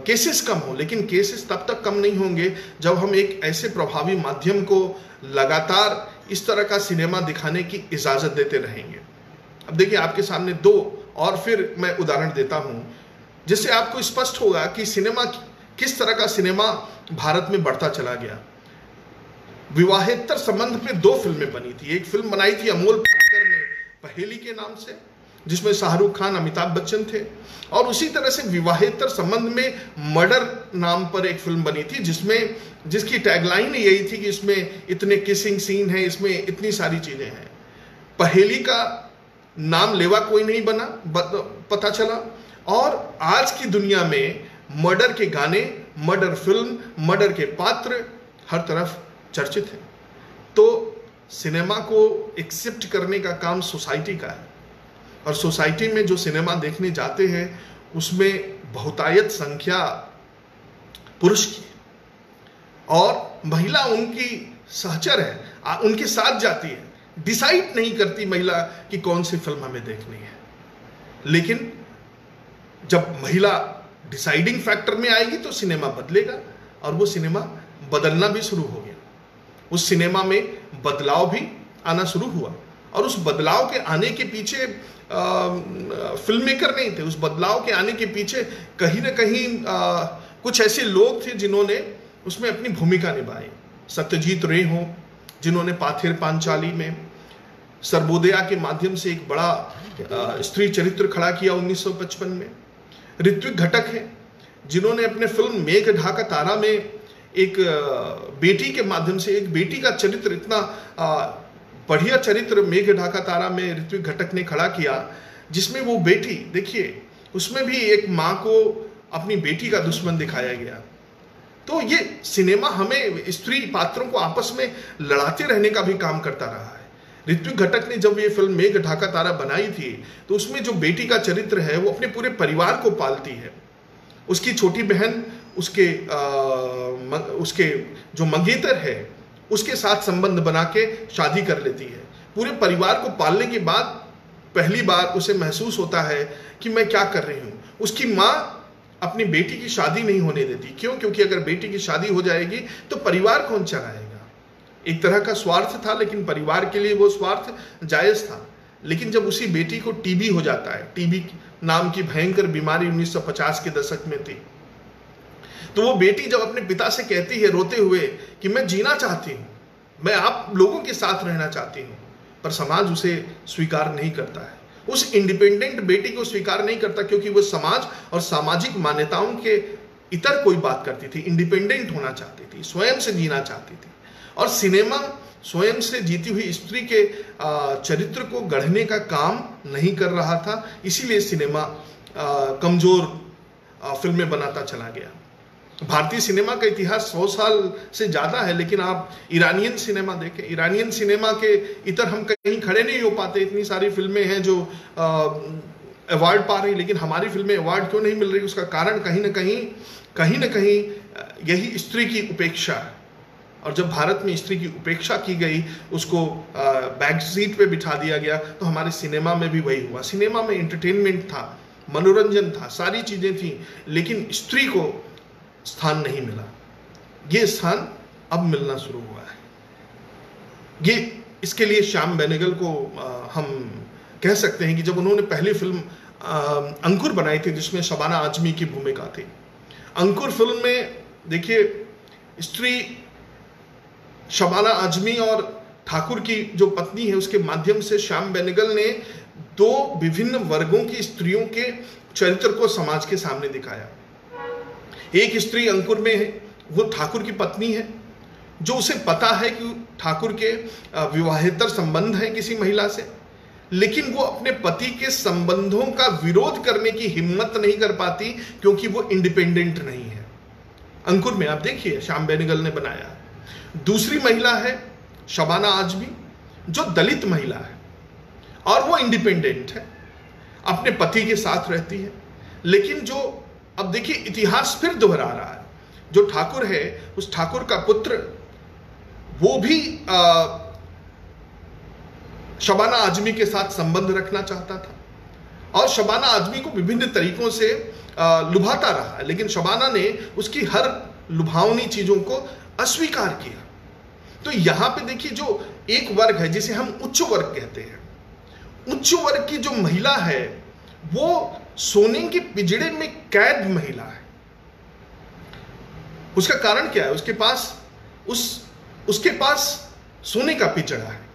केसेस कम हो, लेकिन केसेस तब तक कम नहीं होंगे जब हम एक ऐसे प्रभावी माध्यम को लगातार इस तरह का सिनेमा दिखाने की इजाज़त देते रहेंगे। अब देखिए, आपके सामने 2 और फिर मैं उदाहरण देता हूं जिससे आपको स्पष्ट होगा कि सिनेमा, किस तरह का सिनेमा भारत में बढ़ता चला गया। विवाहेतर संबंध पे 2 फिल्में बनी थी। एक फिल्म बनाई थी अमोल पालेकर ने पहेली के नाम से, जिसमें शाहरुख खान, अमिताभ बच्चन थे, और उसी तरह से विवाहेतर संबंध में मर्डर नाम पर एक फिल्म बनी थी जिसकी टैगलाइन यही थी कि इसमें इतने किसिंग सीन है, इसमें इतनी सारी चीजें हैं। पहेली का नाम लेवा कोई नहीं बना, पता चला। और आज की दुनिया में मर्डर के गाने, मर्डर फिल्म, मर्डर के पात्र हर तरफ चर्चित हैं। तो सिनेमा को एक्सेप्ट करने का काम सोसाइटी का है, और सोसाइटी में जो सिनेमा देखने जाते हैं उसमें बहुतायत संख्या पुरुष की, और महिला उनकी सहचर है, उनके साथ जाती है, डिसाइड नहीं करती महिला कि कौन सी फिल्म हमें देखनी है। लेकिन जब महिला डिसाइडिंग फैक्टर में आएगी तो सिनेमा बदलेगा, और वो सिनेमा बदलना भी शुरू हो गया। उस सिनेमा में बदलाव भी आना शुरू हुआ, और उस बदलाव के आने के पीछे फिल्म मेकर नहीं थे। उस बदलाव के आने के पीछे कहीं ना कहीं कुछ ऐसे लोग थे जिन्होंने उसमें अपनी भूमिका निभाई। सत्यजीत रे हो, जिन्होंने पाथेर पांचाली में सर्वोदया के माध्यम से एक बड़ा स्त्री चरित्र खड़ा किया 1955 में। ऋत्विक घटक है जिन्होंने अपने फिल्म मेघ ढाका तारा में एक बेटी के माध्यम से एक बेटी का चरित्र, इतना बढ़िया चरित्र मेघ ढाका तारा में ऋत्विक घटक ने खड़ा किया, जिसमें वो बेटी, देखिए उसमें भी एक माँ को अपनी बेटी का दुश्मन दिखाया गया। तो ये सिनेमा हमें स्त्री पात्रों को आपस में लड़ाते रहने का भी काम करता रहा है। ऋत्विक घटक ने जब ये फिल्म मेघ ढाका तारा बनाई थी तो उसमें जो बेटी का चरित्र है वो अपने पूरे परिवार को पालती है। उसकी छोटी बहन उसके जो मंगेतर है उसके साथ संबंध बना के शादी कर लेती है। पूरे परिवार को पालने के बाद पहली बार उसे महसूस होता है कि मैं क्या कर रही हूँ। उसकी माँ अपनी बेटी की शादी नहीं होने देती। क्यों? क्योंकि अगर बेटी की शादी हो जाएगी तो परिवार कौन चलाएगा। एक तरह का स्वार्थ था, लेकिन परिवार के लिए वो स्वार्थ जायज था। लेकिन जब उसी बेटी को टीबी हो जाता है, टीबी नाम की भयंकर बीमारी 1950 के दशक में थी, तो वो बेटी जब अपने पिता से कहती है रोते हुए कि मैं जीना चाहती हूँ, मैं आप लोगों के साथ रहना चाहती हूँ, पर समाज उसे स्वीकार नहीं करता है। उस इंडिपेंडेंट बेटी को स्वीकार नहीं करता क्योंकि वो समाज और सामाजिक मान्यताओं के इतर कोई बात करती थी, इंडिपेंडेंट होना चाहती थी, स्वयं से जीना चाहती थी। और सिनेमा स्वयं से जीती हुई स्त्री के चरित्र को गढ़ने का काम नहीं कर रहा था, इसीलिए सिनेमा कमजोर फिल्में बनाता चला गया। भारतीय सिनेमा का इतिहास 100 साल से ज़्यादा है, लेकिन आप ईरानियन सिनेमा देखें, ईरानियन सिनेमा के इतर हम कहीं खड़े नहीं हो पाते। इतनी सारी फिल्में हैं जो अवार्ड पा रही, लेकिन हमारी फिल्में अवार्ड क्यों नहीं मिल रही? उसका कारण कहीं ना कहीं यही स्त्री की उपेक्षा है। और जब भारत में स्त्री की उपेक्षा की गई, उसको बैक सीट पे बिठा दिया गया, तो हमारे सिनेमा में भी वही हुआ। सिनेमा में एंटरटेनमेंट था, मनोरंजन था, सारी चीज़ें थी, लेकिन स्त्री को स्थान नहीं मिला। ये स्थान अब मिलना शुरू हुआ है। ये इसके लिए श्याम बेनेगल को हम कह सकते हैं कि जब उन्होंने पहली फिल्म अंकुर बनाई थी, जिसमें शबाना आजमी की भूमिका थी, अंकुर फिल्म में देखिए स्त्री शबाना आजमी और ठाकुर की जो पत्नी है उसके माध्यम से श्याम बेनेगल ने दो विभिन्न वर्गों की स्त्रियों के चरित्र को समाज के सामने दिखाया। एक स्त्री अंकुर में है, वो ठाकुर की पत्नी है, जो उसे पता है कि ठाकुर के विवाहेतर संबंध है किसी महिला से, लेकिन वो अपने पति के संबंधों का विरोध करने की हिम्मत नहीं कर पाती क्योंकि वो इंडिपेंडेंट नहीं है। अंकुर में आप देखिए श्याम बेनेगल ने बनाया। दूसरी महिला है शबाना आजमी, जो दलित महिला है और वो इंडिपेंडेंट है, अपने पति के साथ रहती है, लेकिन जो अब देखिए इतिहास फिर दोहरा रहा है। जो ठाकुर है, उस ठाकुर का पुत्र वो भी शबाना आजमी के साथ संबंध रखना चाहता था और शबाना आजमी को विभिन्न तरीकों से लुभाता रहा, लेकिन शबाना ने उसकी हर लुभावनी चीजों को अस्वीकार किया। तो यहां पे देखिए जो एक वर्ग है जिसे हम उच्च वर्ग कहते हैं, उच्च वर्ग की जो महिला है वो सोने के पिंजड़े में कैद महिला है। उसका कारण क्या है? उसके पास सोने का पिंजड़ा है।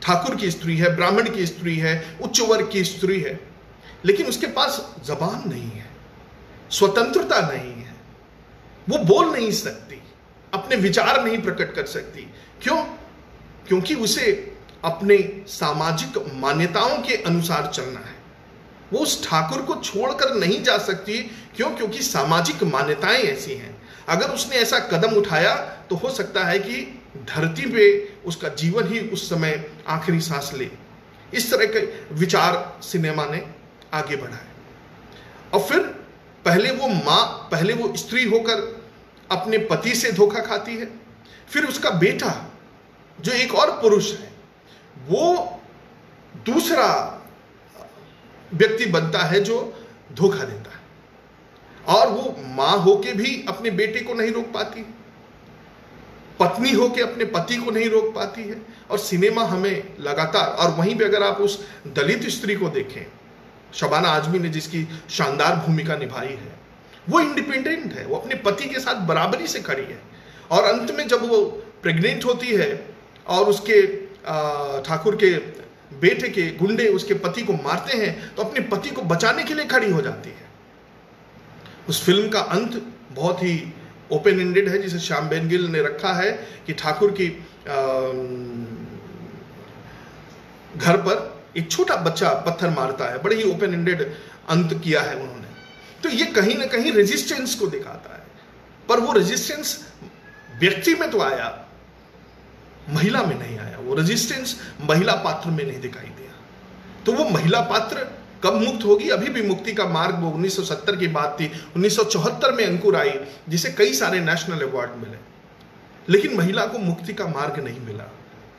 ठाकुर की स्त्री है, ब्राह्मण की स्त्री है, उच्च वर्ग की स्त्री है, लेकिन उसके पास जबान नहीं है, स्वतंत्रता नहीं है, वो बोल नहीं सकती, अपने विचार नहीं प्रकट कर सकती। क्यों? क्योंकि उसे अपने सामाजिक मान्यताओं के अनुसार चलना है। वो उस ठाकुर को छोड़कर नहीं जा सकती। क्यों? क्योंकि सामाजिक मान्यताएं ऐसी हैं। अगर उसने ऐसा कदम उठाया तो हो सकता है कि धरती पे उसका जीवन ही उस समय आखिरी सांस ले। इस तरह के विचार सिनेमा ने आगे बढ़ाए। और फिर पहले वो स्त्री होकर अपने पति से धोखा खाती है, फिर उसका बेटा जो एक और पुरुष है वो दूसरा व्यक्ति बनता है जो धोखा देता है, और वो मां होके भी अपने बेटे को नहीं रोक पाती, पत्नी होके अपने पति को नहीं रोक पाती है। और सिनेमा हमें लगातार, और वहीं पे अगर आप उस दलित स्त्री को देखें, शबाना आजमी ने जिसकी शानदार भूमिका निभाई है, वो इंडिपेंडेंट है, वो अपने पति के साथ बराबरी से खड़ी है। और अंत में जब वो प्रेग्नेंट होती है और उसके ठाकुर के बेटे के गुंडे उसके पति को मारते हैं तो अपने पति को बचाने के लिए खड़ी हो जाती है। उस फिल्म का अंत बहुत ही ओपन एंडेड है, जिसे श्याम बेनेगल ने रखा है कि ठाकुर की घर पर एक छोटा बच्चा पत्थर मारता है। बड़े ही ओपन एंडेड अंत किया है उन्होंने। तो ये कहीं ना कहीं रेजिस्टेंस को दिखाता है, पर वो रेजिस्टेंस व्यक्ति में तो आया, महिला में नहीं आया। वो रेजिस्टेंस महिला पात्र में नहीं दिखाई दिया। तो वो महिला पात्र कब मुक्त होगी? अभी भी मुक्ति का मार्ग वो 1970 की बात थी। 1974 में अंकुर आई, जिसे कई सारे नेशनल अवार्ड मिले, लेकिन महिला को मुक्ति का मार्ग नहीं मिला।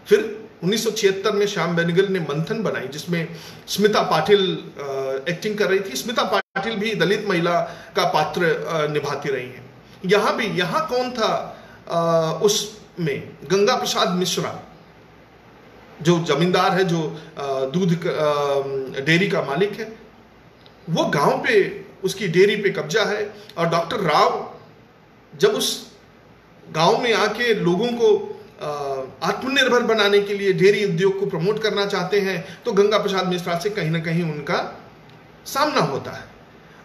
फिर 1976 में श्याम बेनेगल ने मंथन बनाई, जिसमें स्मिता पाटिल एक्टिंग कर रही थी। स्मिता पाटिल भी दलित महिला का पात्र निभाती रही हैं। यहाँ कौन था उसमें? गंगा प्रसाद मिश्रा, जो जमींदार है, जो दूध डेयरी का मालिक है, वो गांव पे उसकी डेयरी पे कब्जा है। और डॉक्टर राव जब उस गांव में आके लोगों को आत्मनिर्भर बनाने के लिए डेयरी उद्योग को प्रमोट करना चाहते हैं, तो गंगा प्रसाद मिश्रा से कहीं ना कहीं उनका सामना होता है।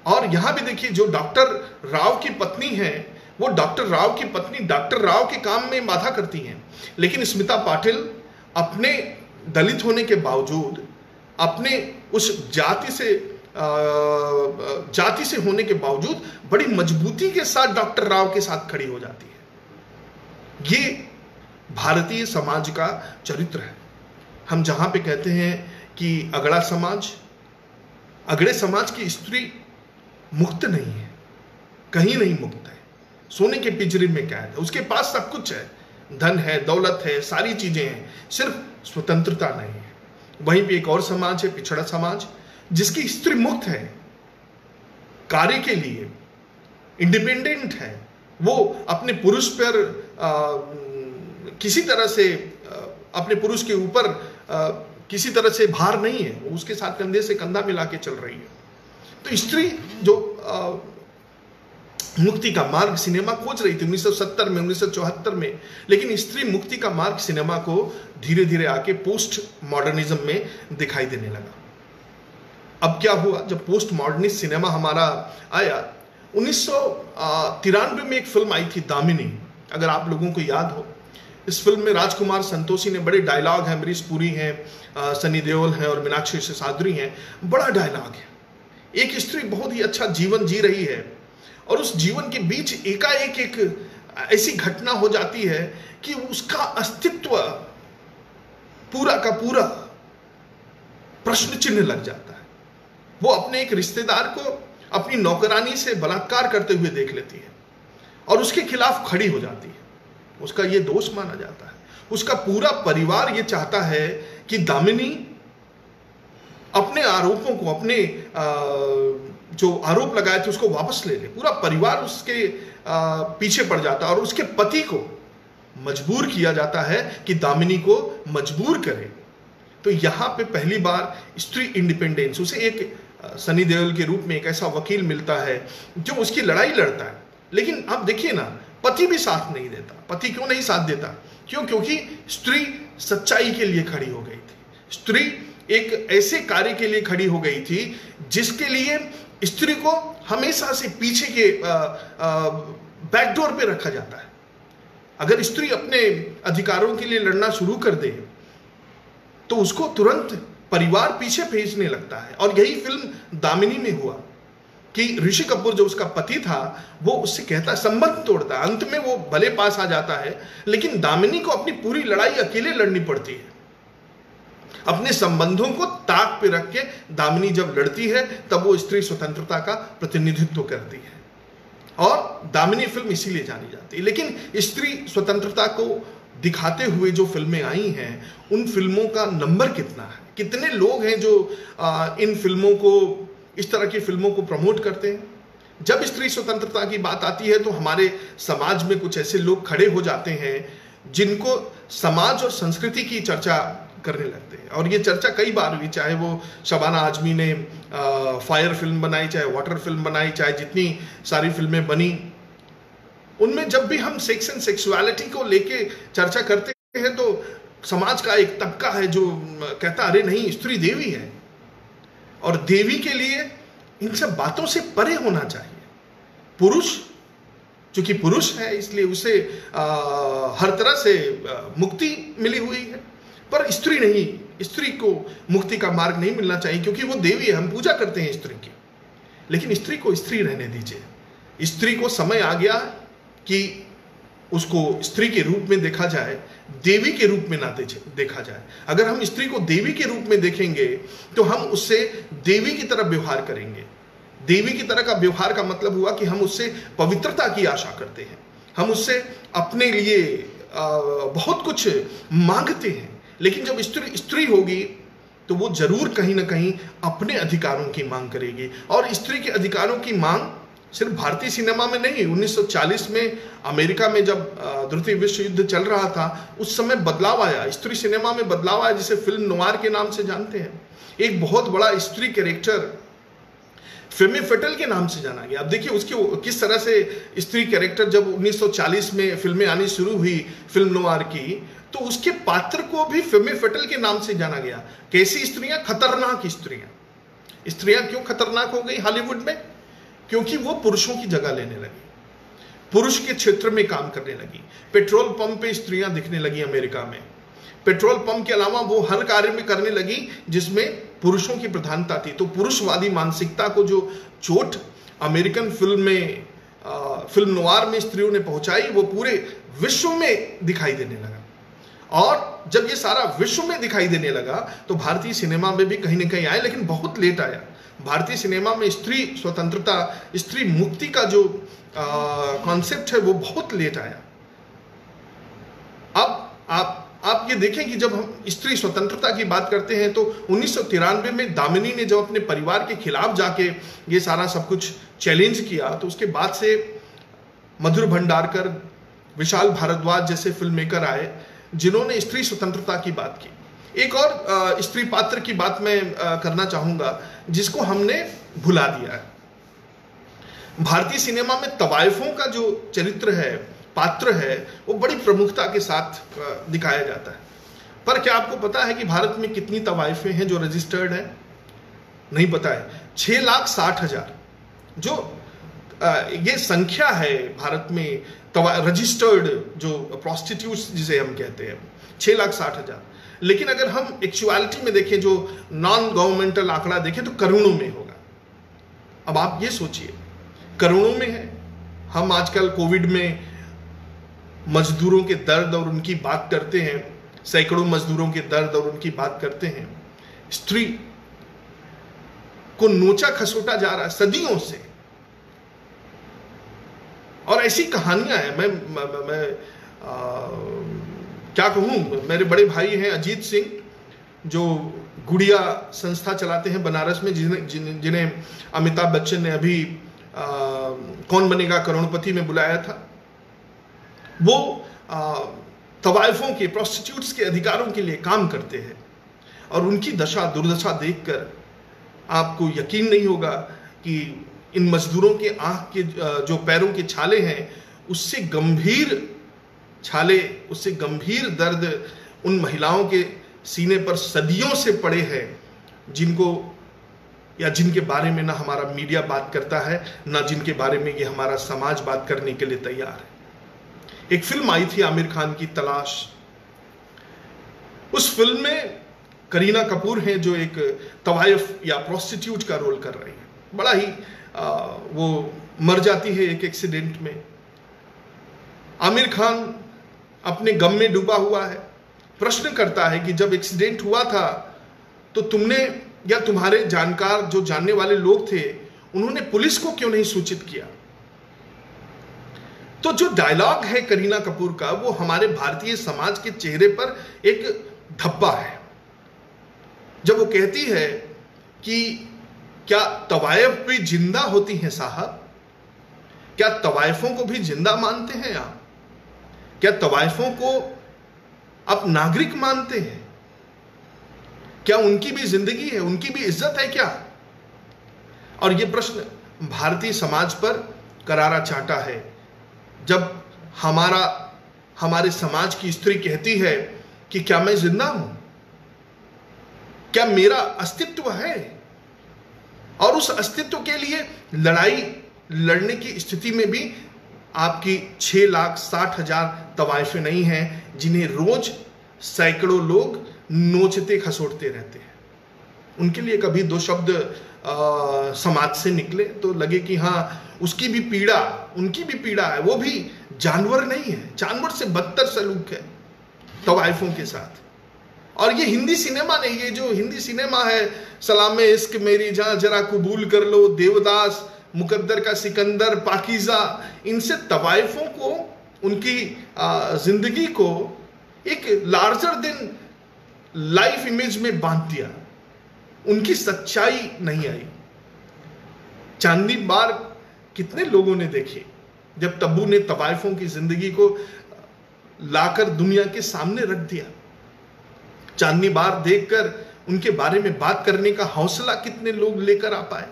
और यहां भी देखिए, जो डॉक्टर राव की पत्नी है, वो डॉक्टर राव की पत्नी डॉक्टर राव के काम में बाधा करती हैं। लेकिन स्मिता पाटिल अपने दलित होने के बावजूद, अपने उस जाति से होने के बावजूद बड़ी मजबूती के साथ डॉक्टर राव के साथ खड़ी हो जाती है। ये भारतीय समाज का चरित्र है। हम जहां पे कहते हैं कि अगड़े समाज की स्त्री मुक्त नहीं है, कहीं नहीं मुक्त है, सोने के पिंजरे में कैद है। उसके पास सब कुछ है, धन है, दौलत है, सारी चीजें हैं, सिर्फ स्वतंत्रता नहीं है। वहीं पे एक और समाज है, पिछड़ा समाज, जिसकी स्त्री मुक्त है, कार्य के लिए इंडिपेंडेंट है, वो अपने पुरुष पर किसी तरह से अपने पुरुष के ऊपर किसी तरह से भार नहीं है, वो उसके साथ कंधे से कंधा मिला के चल रही है। तो स्त्री जो मुक्ति का मार्ग सिनेमा खोज रही थी 1970 में, 1974 में, लेकिन स्त्री मुक्ति का मार्ग सिनेमा को धीरे धीरे आके पोस्ट मॉडर्निज्म में दिखाई देने लगा। अब क्या हुआ, जब पोस्ट मॉडर्निस्ट सिनेमा हमारा आया, 1993 में एक फिल्म आई थी दामिनी, अगर आप लोगों को याद हो। इस फिल्म में राजकुमार संतोषी ने बड़े डायलॉग हैं, अमरीश पुरी हैं, सनी देओल हैं और मीनाक्षी शेषाद्री हैं। बड़ा डायलॉग है। एक स्त्री बहुत ही अच्छा जीवन जी रही है और उस जीवन के बीच एकाएक एक ऐसी घटना हो जाती है कि उसका अस्तित्व पूरा का पूरा प्रश्न चिन्ह लग जाता है। वो अपने एक रिश्तेदार को अपनी नौकरानी से बलात्कार करते हुए देख लेती है और उसके खिलाफ खड़ी हो जाती है। उसका ये दोष माना जाता है। उसका पूरा परिवार ये चाहता है कि दामिनी अपने आरोपों को, अपने जो आरोप लगाए थे उसको वापस ले ले। पूरा परिवार उसके पीछे पड़ जाता है और उसके पति को मजबूर किया जाता है कि दामिनी को मजबूर करे। तो यहां पे पहली बार स्त्री इंडिपेंडेंस, उसे एक सनी देओल के रूप में एक ऐसा वकील मिलता है जो उसकी लड़ाई लड़ता है। लेकिन अब देखिए ना, पति भी साथ नहीं देता। पति क्यों नहीं साथ देता? क्योंकि स्त्री सच्चाई के लिए खड़ी हो गई थी। स्त्री एक ऐसे कार्य के लिए खड़ी हो गई थी जिसके लिए स्त्री को हमेशा से पीछे के बैकडोर पे रखा जाता है। अगर स्त्री अपने अधिकारों के लिए लड़ना शुरू कर दे तो उसको तुरंत परिवार पीछे भेजने लगता है। और यही फिल्म दामिनी में हुआ कि ऋषि कपूर जो उसका पति था वो उससे कहता है, संबंध तोड़ता है। अंत में वो भले पास आ जाता है, लेकिन दामिनी को अपनी पूरी लड़ाई अकेले लड़नी पड़ती है। अपने संबंधों को ताक पे रख के दामिनी जब लड़ती है तब वो स्त्री स्वतंत्रता का प्रतिनिधित्व करती है। और दामिनी फिल्म इसीलिए जानी जाती है। लेकिन स्त्री स्वतंत्रता को दिखाते हुए जो फिल्में आई हैं, उन फिल्मों का नंबर कितना है? कितने लोग हैं जो इन फिल्मों को, इस तरह की फिल्मों को प्रमोट करते हैं? जब स्त्री स्वतंत्रता की बात आती है तो हमारे समाज में कुछ ऐसे लोग खड़े हो जाते हैं जिनको समाज और संस्कृति की चर्चा करने लगते हैं। और ये चर्चा कई बार हुई, चाहे वो शबाना आजमी ने फायर फिल्म बनाई, चाहे वाटर फिल्म बनाई, चाहे जितनी सारी फिल्में बनी, उनमें जब भी हम सेक्स एंड सेक्सुअलिटी को लेके चर्चा करते हैं तो समाज का एक तबका है जो कहता अरे नहीं, स्त्री देवी है, और देवी के लिए इन सब बातों से परे होना चाहिए। पुरुष चूंकि पुरुष है इसलिए उसे हर तरह से मुक्ति मिली हुई है, पर स्त्री नहीं, स्त्री को मुक्ति का मार्ग नहीं मिलना चाहिए, क्योंकि वो देवी है, हम पूजा करते हैं स्त्री की। लेकिन स्त्री को स्त्री रहने दीजिए। स्त्री को समय आ गया कि उसको स्त्री के रूप में देखा जाए, देवी के रूप में ना देखा जाए। अगर हम स्त्री को देवी के रूप में देखेंगे तो हम उससे देवी की तरह व्यवहार करेंगे। देवी की तरह का व्यवहार का मतलब हुआ कि हम उससे पवित्रता की आशा करते हैं, हम उससे अपने लिए बहुत कुछ मांगते हैं। लेकिन जब स्त्री स्त्री होगी तो वो जरूर कहीं ना कहीं अपने अधिकारों की मांग करेगी। और स्त्री के अधिकारों की मांग सिर्फ भारतीय सिनेमा में नहीं, 1940 में अमेरिका में जब द्वितीय विश्व युद्ध चल रहा था उस समय बदलाव आया, स्त्री सिनेमा में बदलाव आया, जिसे फिल्म नोवार के नाम से जानते हैं। एक बहुत बड़ा स्त्री कैरेक्टर फेमी फेटल के नाम से जाना गया। अब देखिए उसकी किस तरह से स्त्री कैरेक्टर, जब 1940 में फिल्में आनी शुरू हुई फिल्म नोवार की, तो उसके पात्र को भी फेमी फेटल के नाम से जाना गया। कैसी स्त्रियां? खतरनाक स्त्रियां। स्त्रियां क्यों खतरनाक हो गई हॉलीवुड में? क्योंकि वो पुरुषों की जगह लेने लगी, पुरुष के क्षेत्र में काम करने लगी। पेट्रोल पंप पे स्त्रियां दिखने लगी अमेरिका में। पेट्रोल पंप के अलावा वो हर कार्य में करने लगी जिसमें पुरुषों की प्रधानता थी। तो पुरुषवादी मानसिकता को जो चोट अमेरिकन फिल्म नोवार में स्त्रियों ने पहुंचाई, वो पूरे विश्व में दिखाई देने लगा। और जब ये सारा विश्व में दिखाई देने लगा तो भारतीय सिनेमा में भी कहीं ना कहीं आया, लेकिन बहुत लेट आया। भारतीय सिनेमा में स्त्री स्वतंत्रता, स्त्री मुक्ति का जो कॉन्सेप्ट है वो बहुत लेट आया। अब आप ये देखें कि जब हम स्त्री स्वतंत्रता की बात करते हैं तो 1993 में दामिनी ने जब अपने परिवार के खिलाफ जाके ये सारा सब कुछ चैलेंज किया, तो उसके बाद से मधुर भंडारकर, विशाल भारद्वाज जैसे फिल्म मेकर आए जिन्होंने स्त्री स्वतंत्रता की बात की। एक और स्त्री पात्र की बात मैं करना चाहूंगा जिसको हमने भुला दिया है। भारतीय सिनेमा में तवाइफों का जो चरित्र है, पात्र है, वो बड़ी प्रमुखता के साथ दिखाया जाता है। पर क्या आपको पता है कि भारत में कितनी तवाइफें हैं जो रजिस्टर्ड हैं? नहीं पता है। 6,60,000 जो ये संख्या है भारत में रजिस्टर्ड जो प्रोस्टिट्यूट्स जिसे हम कहते हैं, 6,60,000। लेकिन अगर हम एक्चुअलिटी में देखें, जो नॉन गवर्नमेंटल आंकड़ा देखें, तो करोड़ों में होगा। अब आप ये सोचिए, करोड़ों में है। हम आजकल कोविड में मजदूरों के दर्द और उनकी बात करते हैं, सैकड़ों मजदूरों के दर्द और उनकी बात करते हैं। स्त्री को नोचा खसोटा जा रहा है सदियों से, और ऐसी कहानियां हैं। मैं क्या कहूं, मेरे बड़े भाई हैं अजीत सिंह, जो गुड़िया संस्था चलाते हैं बनारस में, जिन्हें अमिताभ बच्चन ने अभी कौन बनेगा करोड़पति में बुलाया था। वो तवाइफों के, प्रोस्टिट्यूट्स के अधिकारों के लिए काम करते हैं, और उनकी दुर्दशा देखकर आपको यकीन नहीं होगा कि इन मजदूरों के आंख के जो पैरों के छाले हैं, उससे गंभीर दर्द उन महिलाओं के सीने पर सदियों से पड़े हैं, जिनके बारे में ना हमारा मीडिया बात करता है, ना जिनके बारे में ये हमारा समाज बात करने के लिए तैयार है। एक फिल्म आई थी आमिर खान की, तलाश। उस फिल्म में करीना कपूर हैं जो एक तवाइफ या प्रोस्टिट्यूट का रोल कर रही है। बड़ा ही वो मर जाती है एक एक्सीडेंट में। आमिर खान अपने गम में डूबा हुआ है, प्रश्न करता है कि जब एक्सीडेंट हुआ था तो तुमने या तुम्हारे जानकार जो जानने वाले लोग थे, उन्होंने पुलिस को क्यों नहीं सूचित किया? तो जो डायलॉग है करीना कपूर का, वो हमारे भारतीय समाज के चेहरे पर एक धब्बा है। जब वो कहती है कि क्या तवाइफ भी जिंदा होती हैं साहब? क्या तवाइफों को भी जिंदा मानते हैं आप? क्या तवाइफों को आप नागरिक मानते हैं? क्या उनकी भी जिंदगी है, उनकी भी इज्जत है क्या? और ये प्रश्न भारतीय समाज पर करारा चाटा है। जब हमारे समाज की स्त्री कहती है कि क्या मैं जिंदा हूं, क्या मेरा अस्तित्व है, और उस अस्तित्व के लिए लड़ाई लड़ने की स्थिति में भी आपकी 6,60,000 तवाइफें नहीं हैं जिन्हें रोज सैकड़ों लोग नोचते खसोटते रहते हैं। उनके लिए कभी दो शब्द समाज से निकले तो लगे कि हाँ, उसकी भी पीड़ा, उनकी भी पीड़ा है, वो भी जानवर नहीं है, जानवर से बदतर सलूक है तवाइफों के साथ। और ये हिंदी सिनेमा नहीं, ये जो हिंदी सिनेमा है, सलामे इश्क मेरी जान जरा कबूल कर लो, देवदास, मुकद्दर का सिकंदर, पाकीज़ा, इनसे तवाइफों को, उनकी जिंदगी को एक लार्जर देन लाइफ इमेज में बांध दिया, उनकी सच्चाई नहीं आई। चांदनी बार कितने लोगों ने देखी जब तब्बू ने तवाइफों की जिंदगी को लाकर दुनिया के सामने रख दिया। चांदनी बार देखकर उनके बारे में बात करने का हौसला कितने लोग लेकर आ पाए।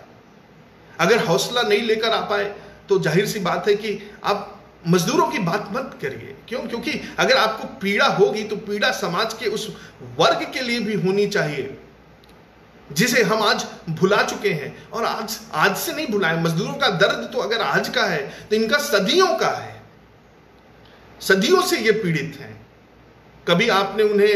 अगर हौसला नहीं लेकर आ पाए तो जाहिर सी बात है कि आप मजदूरों की बात मत करिए। क्यों? क्योंकि अगर आपको पीड़ा होगी तो पीड़ा समाज के उस वर्ग के लिए भी होनी चाहिए जिसे हम आज भुला चुके हैं, और आज से नहीं भुलाए। मजदूरों का दर्द तो अगर आज का है तो इनका सदियों का है, सदियों से ये पीड़ित हैं। कभी आपने उन्हें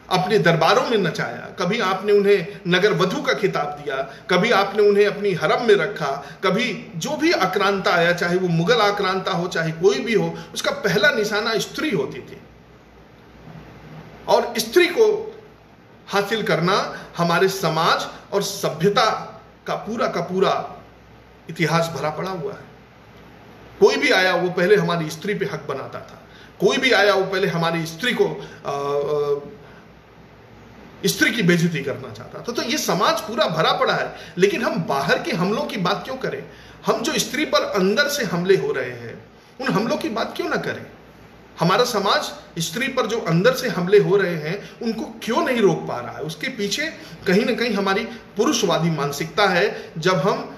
अपने दरबारों में नचाया, कभी आपने उन्हें नगर वधु का खिताब दिया, कभी आपने उन्हें अपनी हरम में रखा, कभी जो भी आक्रांता आया, चाहे वो मुगल आक्रांता हो चाहे कोई भी हो, उसका पहला निशाना स्त्री होती थी। और स्त्री को हासिल करना हमारे समाज और सभ्यता का पूरा इतिहास भरा पड़ा हुआ है। कोई भी आया वो पहले हमारी स्त्री पे हक बनाता था, कोई भी आया वो पहले हमारी स्त्री को स्त्री की बेइज्जती करना चाहता था। तो ये समाज पूरा भरा पड़ा है, लेकिन हम बाहर के हमलों की बात क्यों करें? हम जो स्त्री पर अंदर से हमले हो रहे हैं उन हमलों की बात क्यों ना करें? हमारा समाज स्त्री पर जो अंदर से हमले हो रहे हैं उनको क्यों नहीं रोक पा रहा है? उसके पीछे कहीं ना कहीं हमारी पुरुषवादी मानसिकता है। जब हम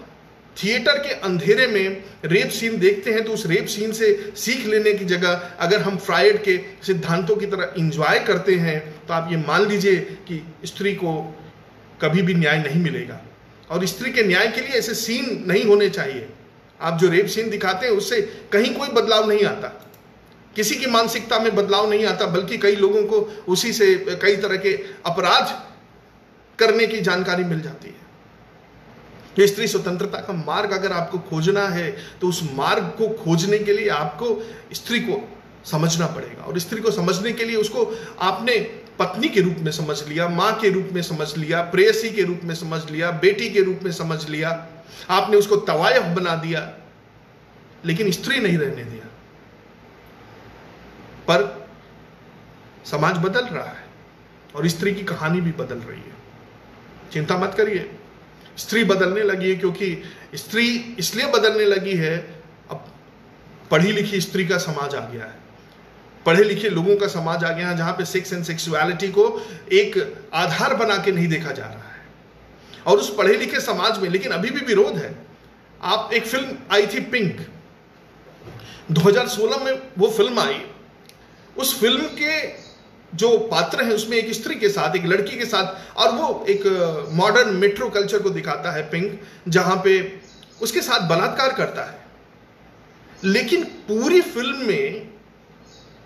थिएटर के अंधेरे में रेप सीन देखते हैं तो उस रेप सीन से सीख लेने की जगह अगर हम फ्रायड के सिद्धांतों की तरह एंजॉय करते हैं तो आप ये मान लीजिए कि स्त्री को कभी भी न्याय नहीं मिलेगा। और स्त्री के न्याय के लिए ऐसे सीन नहीं होने चाहिए। आप जो रेप सीन दिखाते हैं उससे कहीं कोई बदलाव नहीं आता, किसी की मानसिकता में बदलाव नहीं आता, बल्कि कई लोगों को उसी से कई तरह के अपराध करने की जानकारी मिल जाती है। ये स्त्री स्वतंत्रता का मार्ग अगर आपको खोजना है तो उस मार्ग को खोजने के लिए आपको स्त्री को समझना पड़ेगा। और स्त्री को समझने के लिए उसको आपने पत्नी के रूप में समझ लिया, माँ के रूप में समझ लिया, प्रेयसी के रूप में समझ लिया, बेटी के रूप में समझ लिया, आपने उसको तवायफ बना दिया, लेकिन स्त्री नहीं रहने दिया। पर समाज बदल रहा है और स्त्री की कहानी भी बदल रही है। चिंता मत करिए, स्त्री बदलने लगी है, क्योंकि स्त्री इसलिए बदलने लगी है, अब पढ़ी लिखी स्त्री का समाज आ गया है, पढ़े लिखे लोगों का समाज आ गया है, जहां पे सेक्स एंड सेक्सुअलिटी को एक आधार बना के नहीं देखा जा रहा है। और उस पढ़े लिखे समाज में लेकिन अभी भी विरोध है। आप, एक फिल्म आई थी पिंक, 2016 में वो फिल्म आई। उस फिल्म के जो पात्र है उसमें एक स्त्री के साथ, एक लड़की के साथ, और वो एक मॉडर्न मेट्रो कल्चर को दिखाता है पिंक, जहां पे उसके साथ बलात्कार करता है। लेकिन पूरी फिल्म में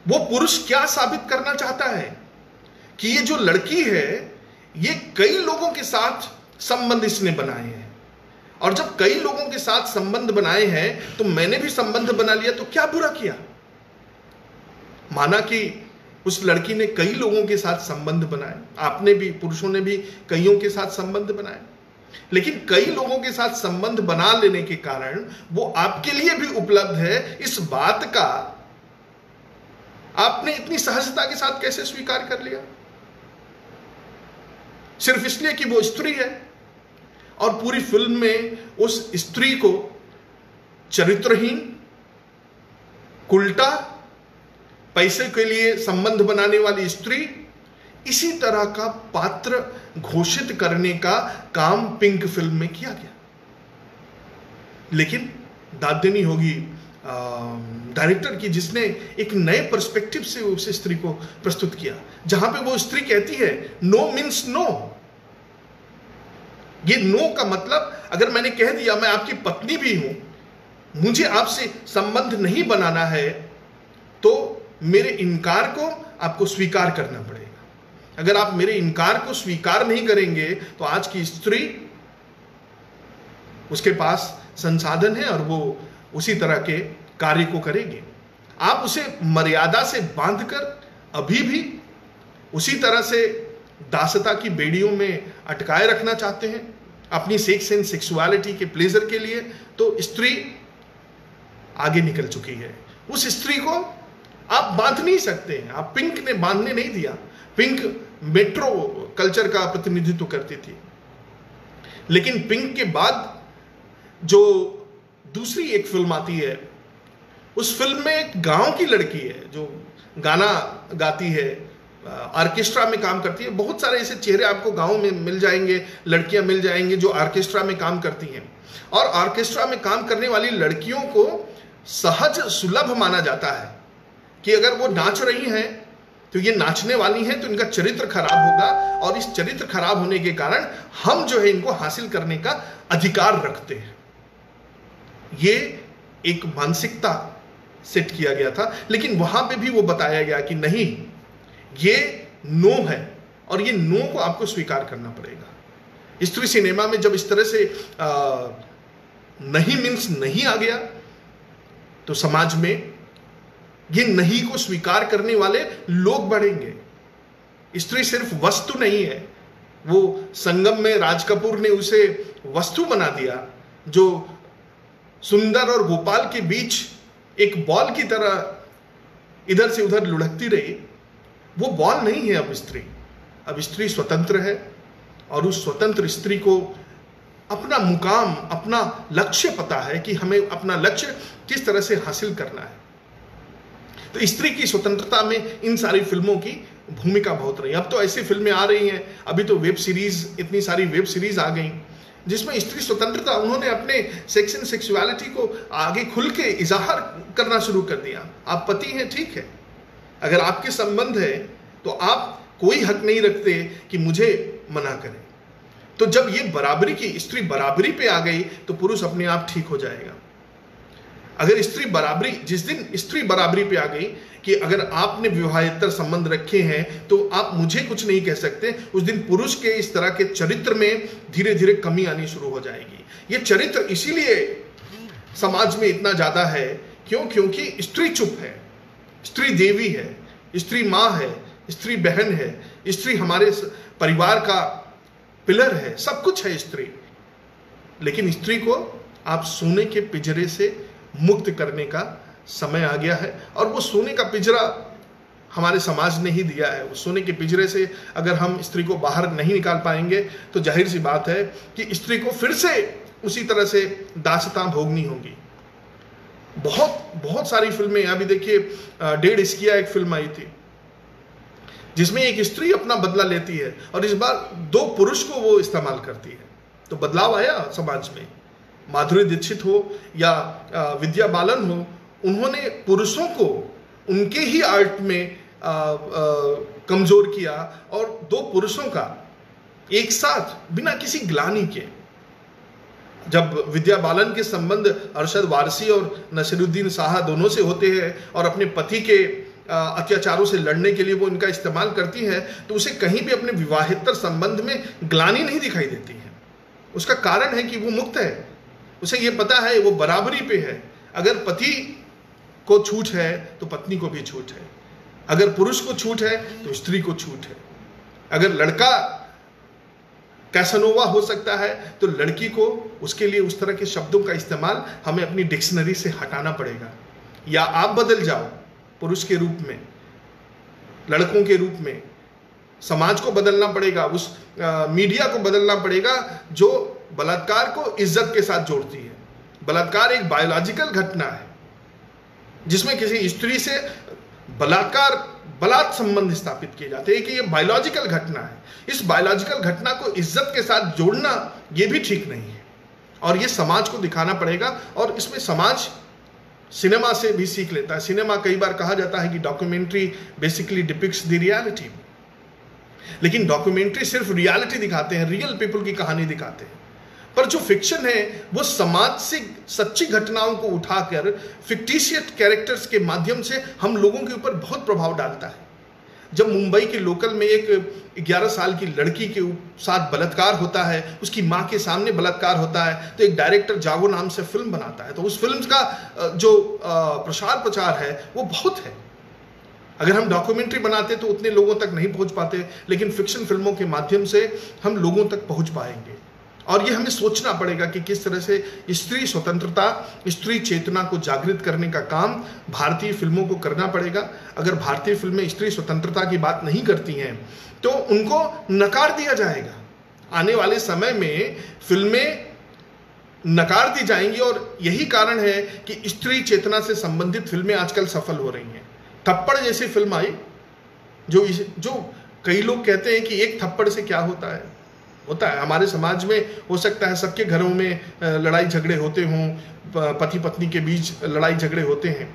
वो पुरुष क्या साबित करना चाहता है कि ये जो लड़की है ये कई लोगों के साथ संबंध इसने बनाए हैं, और जब कई लोगों के साथ संबंध बनाए हैं तो मैंने भी संबंध बना लिया, तो क्या बुरा किया? माना कि उस लड़की ने कई लोगों के साथ संबंध बनाए, आपने भी, पुरुषों ने भी कईयों के साथ संबंध बनाए, लेकिन कई लोगों के साथ संबंध बना लेने के कारण वो आपके लिए भी उपलब्ध है, इस बात का आपने इतनी सहजता के साथ कैसे स्वीकार कर लिया? सिर्फ इसलिए कि वो स्त्री है। और पूरी फिल्म में उस स्त्री को चरित्रहीन, उल्टा, पैसे के लिए संबंध बनाने वाली स्त्री, इसी तरह का पात्र घोषित करने का काम पिंक फिल्म में किया गया। लेकिन दाद देनी होगी डायरेक्टर की, जिसने एक नए पर्सपेक्टिव से उस स्त्री को प्रस्तुत किया, जहां पे वो स्त्री कहती है नो मीन्स नो। ये नो का मतलब, अगर मैंने कह दिया मैं आपकी पत्नी भी हूं, मुझे आपसे संबंध नहीं बनाना है, तो मेरे इनकार को आपको स्वीकार करना पड़ेगा। अगर आप मेरे इनकार को स्वीकार नहीं करेंगे तो आज की स्त्री, उसके पास संसाधन है और वो उसी तरह के कार्य को करेगी। आप उसे मर्यादा से बांधकर अभी भी उसी तरह से दासता की बेड़ियों में अटकाए रखना चाहते हैं अपनी सेक्स एंड सेक्सुअलिटी के प्लेजर के लिए, तो स्त्री आगे निकल चुकी है। उस स्त्री को आप बांध नहीं सकते हैं। आप पिंक ने बांधने नहीं दिया। पिंक मेट्रो कल्चर का प्रतिनिधित्व करती थी, लेकिन पिंक के बाद जो दूसरी एक फिल्म आती है, उस फिल्म में एक गांव की लड़की है जो गाना गाती है, ऑर्केस्ट्रा में काम करती है। बहुत सारे ऐसे चेहरे आपको गांव में मिल जाएंगे, लड़कियां मिल जाएंगे जो ऑर्केस्ट्रा में काम करती हैं। और ऑर्केस्ट्रा में काम करने वाली लड़कियों को सहज सुलभ माना जाता है कि अगर वो नाच रही हैं तो ये नाचने वाली हैं, तो इनका चरित्र खराब होगा, और इस चरित्र खराब होने के कारण हम जो है इनको हासिल करने का अधिकार रखते हैं। ये एक मानसिकता सेट किया गया था, लेकिन वहां पे भी वो बताया गया कि नहीं, ये नो है और ये नो को आपको स्वीकार करना पड़ेगा। स्त्री सिनेमा में जब इस तरह से नहीं मीन्स नहीं आ गया, तो समाज में ये नहीं को स्वीकार करने वाले लोग बढ़ेंगे। स्त्री सिर्फ वस्तु नहीं है। वो संगम में राज कपूर ने उसे वस्तु बना दिया, जो सुंदर और गोपाल के बीच एक बॉल की तरह इधर से उधर लुढ़कती रही। वो बॉल नहीं है अब स्त्री। अब स्त्री स्वतंत्र है, और उस स्वतंत्र स्त्री को अपना मुकाम, अपना लक्ष्य पता है कि हमें अपना लक्ष्य किस तरह से हासिल करना है। तो स्त्री की स्वतंत्रता में इन सारी फिल्मों की भूमिका बहुत रही। अब तो ऐसी फिल्में आ रही हैं, अभी तो वेब सीरीज, इतनी सारी वेब सीरीज आ गई जिसमें स्त्री स्वतंत्रता, उन्होंने अपने सेक्स एंड सेक्सुअलिटी को आगे खुल के इजाहर करना शुरू कर दिया। आप पति हैं, ठीक है, अगर आपके संबंध है तो आप कोई हक नहीं रखते कि मुझे मना करें। तो जब ये बराबरी की, स्त्री बराबरी पे आ गई, तो पुरुष अपने आप ठीक हो जाएगा। अगर स्त्री बराबरी, जिस दिन स्त्री बराबरी पे आ गई कि अगर आपने विवाहेतर संबंध रखे हैं तो आप मुझे कुछ नहीं कह सकते, उस दिन पुरुष के इस तरह के चरित्र में धीरे धीरे कमी आनी शुरू हो जाएगी। ये चरित्र इसीलिए समाज में इतना ज्यादा है क्योंकि स्त्री चुप है, स्त्री देवी है, स्त्री माँ है, स्त्री बहन है, स्त्री हमारे परिवार का पिलर है, सब कुछ है स्त्री। लेकिन स्त्री को आप सोने के पिंजरे से मुक्त करने का समय आ गया है, और वो सोने का पिंजरा हमारे समाज ने ही दिया है। उस सोने के पिंजरे से अगर हम स्त्री को बाहर नहीं निकाल पाएंगे तो जाहिर सी बात है कि स्त्री को फिर से उसी तरह से दासता भोगनी होगी। बहुत सारी फिल्में, अभी देखिए 1.5 इश्किया एक फिल्म आई थी जिसमें एक स्त्री अपना बदला लेती है, और इस बार 2 पुरुष को वो इस्तेमाल करती है। तो बदलाव आया समाज में। माधुरी दीक्षित हो या विद्या बालन हो, उन्होंने पुरुषों को उनके ही आर्ट में कमजोर किया, और 2 पुरुषों का एक साथ बिना किसी ग्लानि के, जब विद्या बालन के संबंध अरशद वारसी और नसीरुद्दीन शाह दोनों से होते हैं और अपने पति के अत्याचारों से लड़ने के लिए वो इनका इस्तेमाल करती है, तो उसे कहीं भी अपने विवाहेतर संबंध में ग्लानि नहीं दिखाई देती है। उसका कारण है कि वो मुक्त है, उसे ये पता है वो बराबरी पे है। अगर पति को छूट है तो पत्नी को भी छूट है, अगर पुरुष को छूट है तो स्त्री को छूट है। अगर लड़का कैसनोवा हो सकता है तो लड़की को, उसके लिए उस तरह के शब्दों का इस्तेमाल हमें अपनी डिक्शनरी से हटाना पड़ेगा। या आप बदल जाओ पुरुष के रूप में, लड़कों के रूप में, समाज को बदलना पड़ेगा, उस मीडिया को बदलना पड़ेगा जो बलात्कार को इज्जत के साथ जोड़ती है। बलात्कार एक बायोलॉजिकल घटना है जिसमें किसी स्त्री से बलात् संबंध स्थापित किए जाते हैं कि ये बायोलॉजिकल घटना है। इस बायोलॉजिकल घटना को इज्जत के साथ जोड़ना ये भी ठीक नहीं है, और ये समाज को दिखाना पड़ेगा। और इसमें समाज सिनेमा से भी सीख लेता है। सिनेमा, कई बार कहा जाता है कि documentary basically depicts the reality, लेकिन डॉक्यूमेंट्री सिर्फ रियलिटी दिखाते हैं, रियल पीपल की कहानी दिखाते हैं। पर जो फिक्शन है वो समाज से सच्ची घटनाओं को उठाकर फिक्टिशियस कैरेक्टर्स के माध्यम से हम लोगों के ऊपर बहुत प्रभाव डालता है। जब मुंबई के लोकल में एक 11 साल की लड़की के साथ बलात्कार होता है, उसकी माँ के सामने बलात्कार होता है, तो एक डायरेक्टर जागो नाम से फिल्म बनाता है। तो उस फिल्म का जो प्रसार प्रचार है वो बहुत है। अगर हम डॉक्यूमेंट्री बनाते तो उतने लोगों तक नहीं पहुंच पाते, लेकिन फिक्शन फिल्मों के माध्यम से हम लोगों तक पहुंच पाएंगे। और ये हमें सोचना पड़ेगा कि किस तरह से स्त्री स्वतंत्रता, स्त्री चेतना को जागृत करने का काम भारतीय फिल्मों को करना पड़ेगा। अगर भारतीय फिल्में स्त्री स्वतंत्रता की बात नहीं करती हैं तो उनको नकार दिया जाएगा। आने वाले समय में फिल्में नकार दी जाएंगी, और यही कारण है कि स्त्री चेतना से संबंधित फिल्में आजकल सफल हो रही हैं। थप्पड़ जैसी फिल्म आई, जो कई लोग कहते हैं कि एक थप्पड़ से क्या होता है हमारे समाज में हो सकता है सबके घरों में लड़ाई झगड़े होते हों, पति पत्नी के बीच लड़ाई झगड़े होते हैं,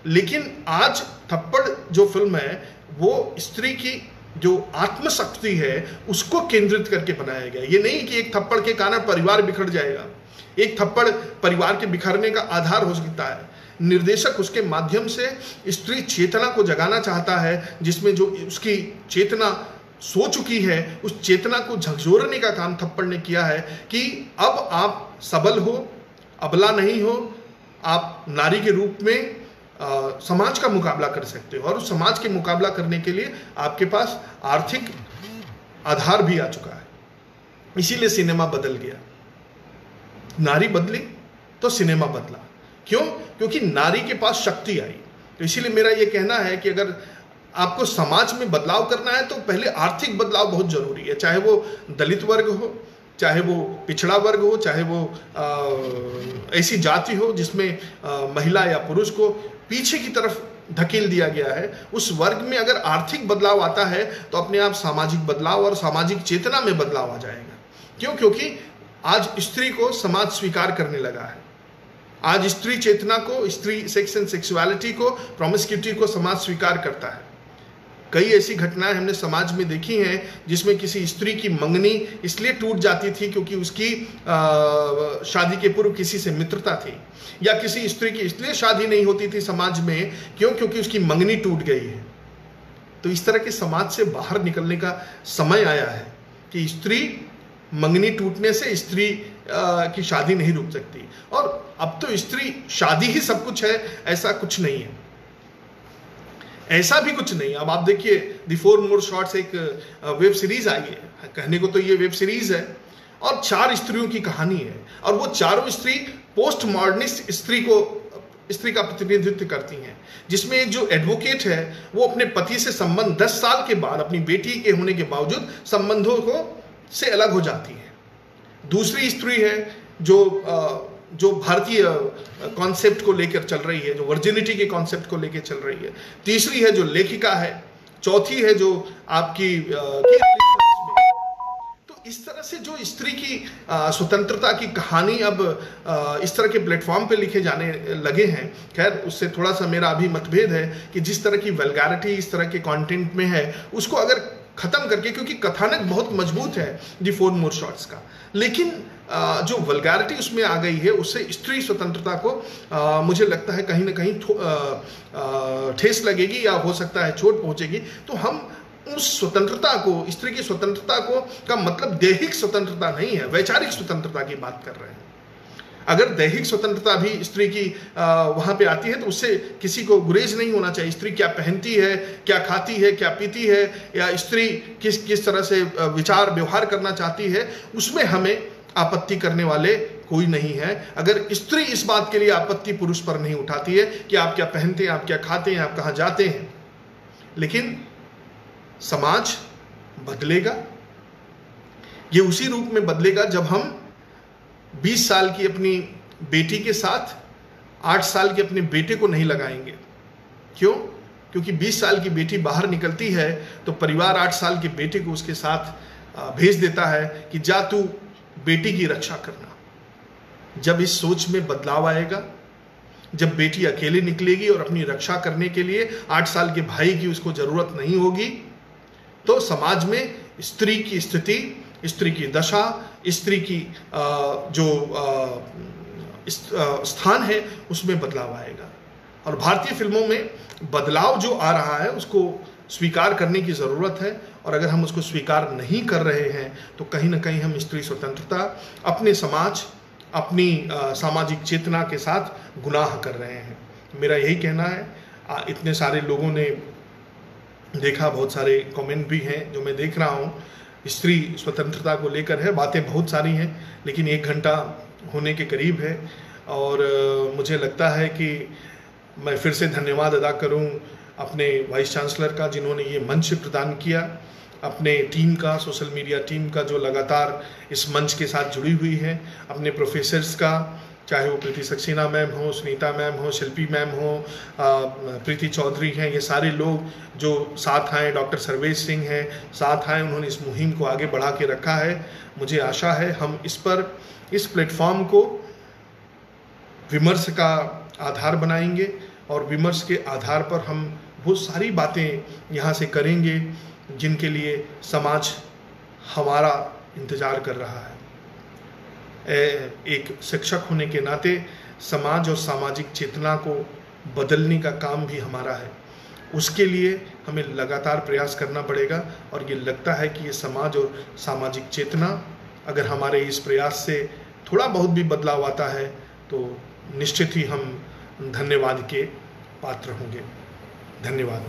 लेकिन आज थप्पड़ जो फिल्म है वो स्त्री की जो आत्मशक्ति है उसको केंद्रित करके बनाया गया। ये नहीं कि एक थप्पड़ के कारण परिवार बिखर जाएगा। एक थप्पड़ परिवार के बिखरने का आधार हो सकता है। निर्देशक उसके माध्यम से स्त्री चेतना को जगाना चाहता है, जिसमें जो उसकी चेतना सो चुकी है उस चेतना को झकझोरने का काम थप्पड़ ने किया है कि अब आप सबल हो, अबला नहीं हो, आप नारी के रूप में समाज का मुकाबला कर सकते हो। और उस समाज के मुकाबला करने के लिए आपके पास आर्थिक आधार भी आ चुका है। इसीलिए सिनेमा बदल गया। नारी बदली तो सिनेमा बदला। क्यों? क्योंकि नारी के पास शक्ति आई। तो इसीलिए मेरा यह कहना है कि अगर आपको समाज में बदलाव करना है तो पहले आर्थिक बदलाव बहुत जरूरी है। चाहे वो दलित वर्ग हो, चाहे वो पिछड़ा वर्ग हो, चाहे वो ऐसी जाति हो जिसमें महिला या पुरुष को पीछे की तरफ धकेल दिया गया है, उस वर्ग में अगर आर्थिक बदलाव आता है तो अपने आप सामाजिक बदलाव और सामाजिक चेतना में बदलाव आ जाएगा। क्यों? क्योंकि आज स्त्री को समाज स्वीकार करने लगा है। आज स्त्री चेतना को, स्त्री सेक्स एंड सेक्सुअलिटी को, प्रोमिस्क्यूटी को समाज स्वीकार करता है। कई ऐसी घटनाएं हमने समाज में देखी हैं जिसमें किसी स्त्री की मंगनी इसलिए टूट जाती थी क्योंकि उसकी शादी के पूर्व किसी से मित्रता थी, या किसी स्त्री की इसलिए शादी नहीं होती थी समाज में क्योंकि उसकी मंगनी टूट गई है। तो इस तरह के समाज से बाहर निकलने का समय आया है कि स्त्री मंगनी टूटने से स्त्री की शादी नहीं रुक सकती। और अब तो स्त्री शादी ही सब कुछ है, ऐसा कुछ नहीं है, ऐसा भी कुछ नहीं। अब आप देखिए द 4 मोर शॉट्स एक वेब सीरीज आई है, कहने को तो ये वेब सीरीज है, और 4 स्त्रियों की कहानी है, और वो चारों स्त्री पोस्ट मॉडर्निस्ट स्त्री का प्रतिनिधित्व करती हैं। जिसमें एक जो एडवोकेट है वो अपने पति से संबंध 10 साल के बाद अपनी बेटी के होने के बावजूद संबंधों को से अलग हो जाती है। दूसरी स्त्री है जो भारतीय कॉन्सेप्ट को लेकर चल रही है, जो वर्जिनिटी के कॉन्सेप्ट को लेकर चल रही है। तीसरी है जो लेखिका है। चौथी है जो आपकी तो इस तरह से जो स्त्री की स्वतंत्रता की कहानी अब इस तरह के प्लेटफॉर्म पे लिखे जाने लगे हैं। खैर, उससे थोड़ा सा मेरा अभी मतभेद है कि जिस तरह की वल्गैरिटी इस तरह के कंटेंट में है उसको अगर खत्म करके, क्योंकि कथानक बहुत मजबूत है द 4 मोर शॉट्स का, लेकिन जो वल्गैरिटी उसमें आ गई है उससे स्त्री स्वतंत्रता को मुझे लगता है कहीं ना कहीं ठेस लगेगी या हो सकता है चोट पहुंचेगी। तो हम उस स्वतंत्रता को, स्त्री की स्वतंत्रता को का मतलब दैहिक स्वतंत्रता नहीं है, वैचारिक स्वतंत्रता की बात कर रहे हैं। अगर दैहिक स्वतंत्रता भी स्त्री की वहां पे आती है तो उससे किसी को गुरेज नहीं होना चाहिए। स्त्री क्या पहनती है, क्या खाती है, क्या पीती है, या स्त्री किस तरह से विचार व्यवहार करना चाहती है, उसमें हमें आपत्ति करने वाले कोई नहीं है। अगर स्त्री इस बात के लिए आपत्ति पुरुष पर नहीं उठाती है कि आप क्या पहनते हैं, आप क्या खाते हैं, आप कहाँ जाते हैं। लेकिन समाज बदलेगा, ये उसी रूप में बदलेगा जब हम 20 साल की अपनी बेटी के साथ 8 साल के अपने बेटे को नहीं लगाएंगे। क्यों? क्योंकि 20 साल की बेटी बाहर निकलती है तो परिवार 8 साल के बेटे को उसके साथ भेज देता है कि जा तू बेटी की रक्षा करना। जब इस सोच में बदलाव आएगा, जब बेटी अकेले निकलेगी और अपनी रक्षा करने के लिए 8 साल के भाई की उसको जरूरत नहीं होगी, तो समाज में स्त्री की स्थिति, स्त्री की दशा, स्त्री की जो स्थान है उसमें बदलाव आएगा। और भारतीय फिल्मों में बदलाव जो आ रहा है उसको स्वीकार करने की ज़रूरत है, और अगर हम उसको स्वीकार नहीं कर रहे हैं तो कहीं ना कहीं हम स्त्री स्वतंत्रता, अपने समाज, अपनी सामाजिक चेतना के साथ गुनाह कर रहे हैं। मेरा यही कहना है। इतने सारे लोगों ने देखा, बहुत सारे कमेंट भी हैं जो मैं देख रहा हूँ, स्त्री स्वतंत्रता को लेकर है, बातें बहुत सारी हैं, लेकिन 1 घंटा होने के करीब है। और मुझे लगता है कि मैं फिर से धन्यवाद अदा करूं अपने वाइस चांसलर का, जिन्होंने ये मंच प्रदान किया, अपने टीम का, सोशल मीडिया टीम का जो लगातार इस मंच के साथ जुड़ी हुई है, अपने प्रोफेसर्स का, चाहे वो प्रीति सक्सेना मैम हो, सुनीता मैम हो, शिल्पी मैम हो, प्रीति चौधरी हैं, ये सारे लोग जो साथ आए, डॉक्टर सर्वेश सिंह हैं साथ आए, उन्होंने इस मुहिम को आगे बढ़ा के रखा है। मुझे आशा है हम इस प्लेटफॉर्म को विमर्श का आधार बनाएंगे, और विमर्श के आधार पर हम वो सारी बातें यहाँ से करेंगे जिनके लिए समाज हमारा इंतज़ार कर रहा है। एक शिक्षक होने के नाते समाज और सामाजिक चेतना को बदलने का काम भी हमारा है। उसके लिए हमें लगातार प्रयास करना पड़ेगा, और ये लगता है कि ये समाज और सामाजिक चेतना, अगर हमारे इस प्रयास से थोड़ा बहुत भी बदलाव आता है तो निश्चित ही हम धन्यवाद के पात्र होंगे। धन्यवाद।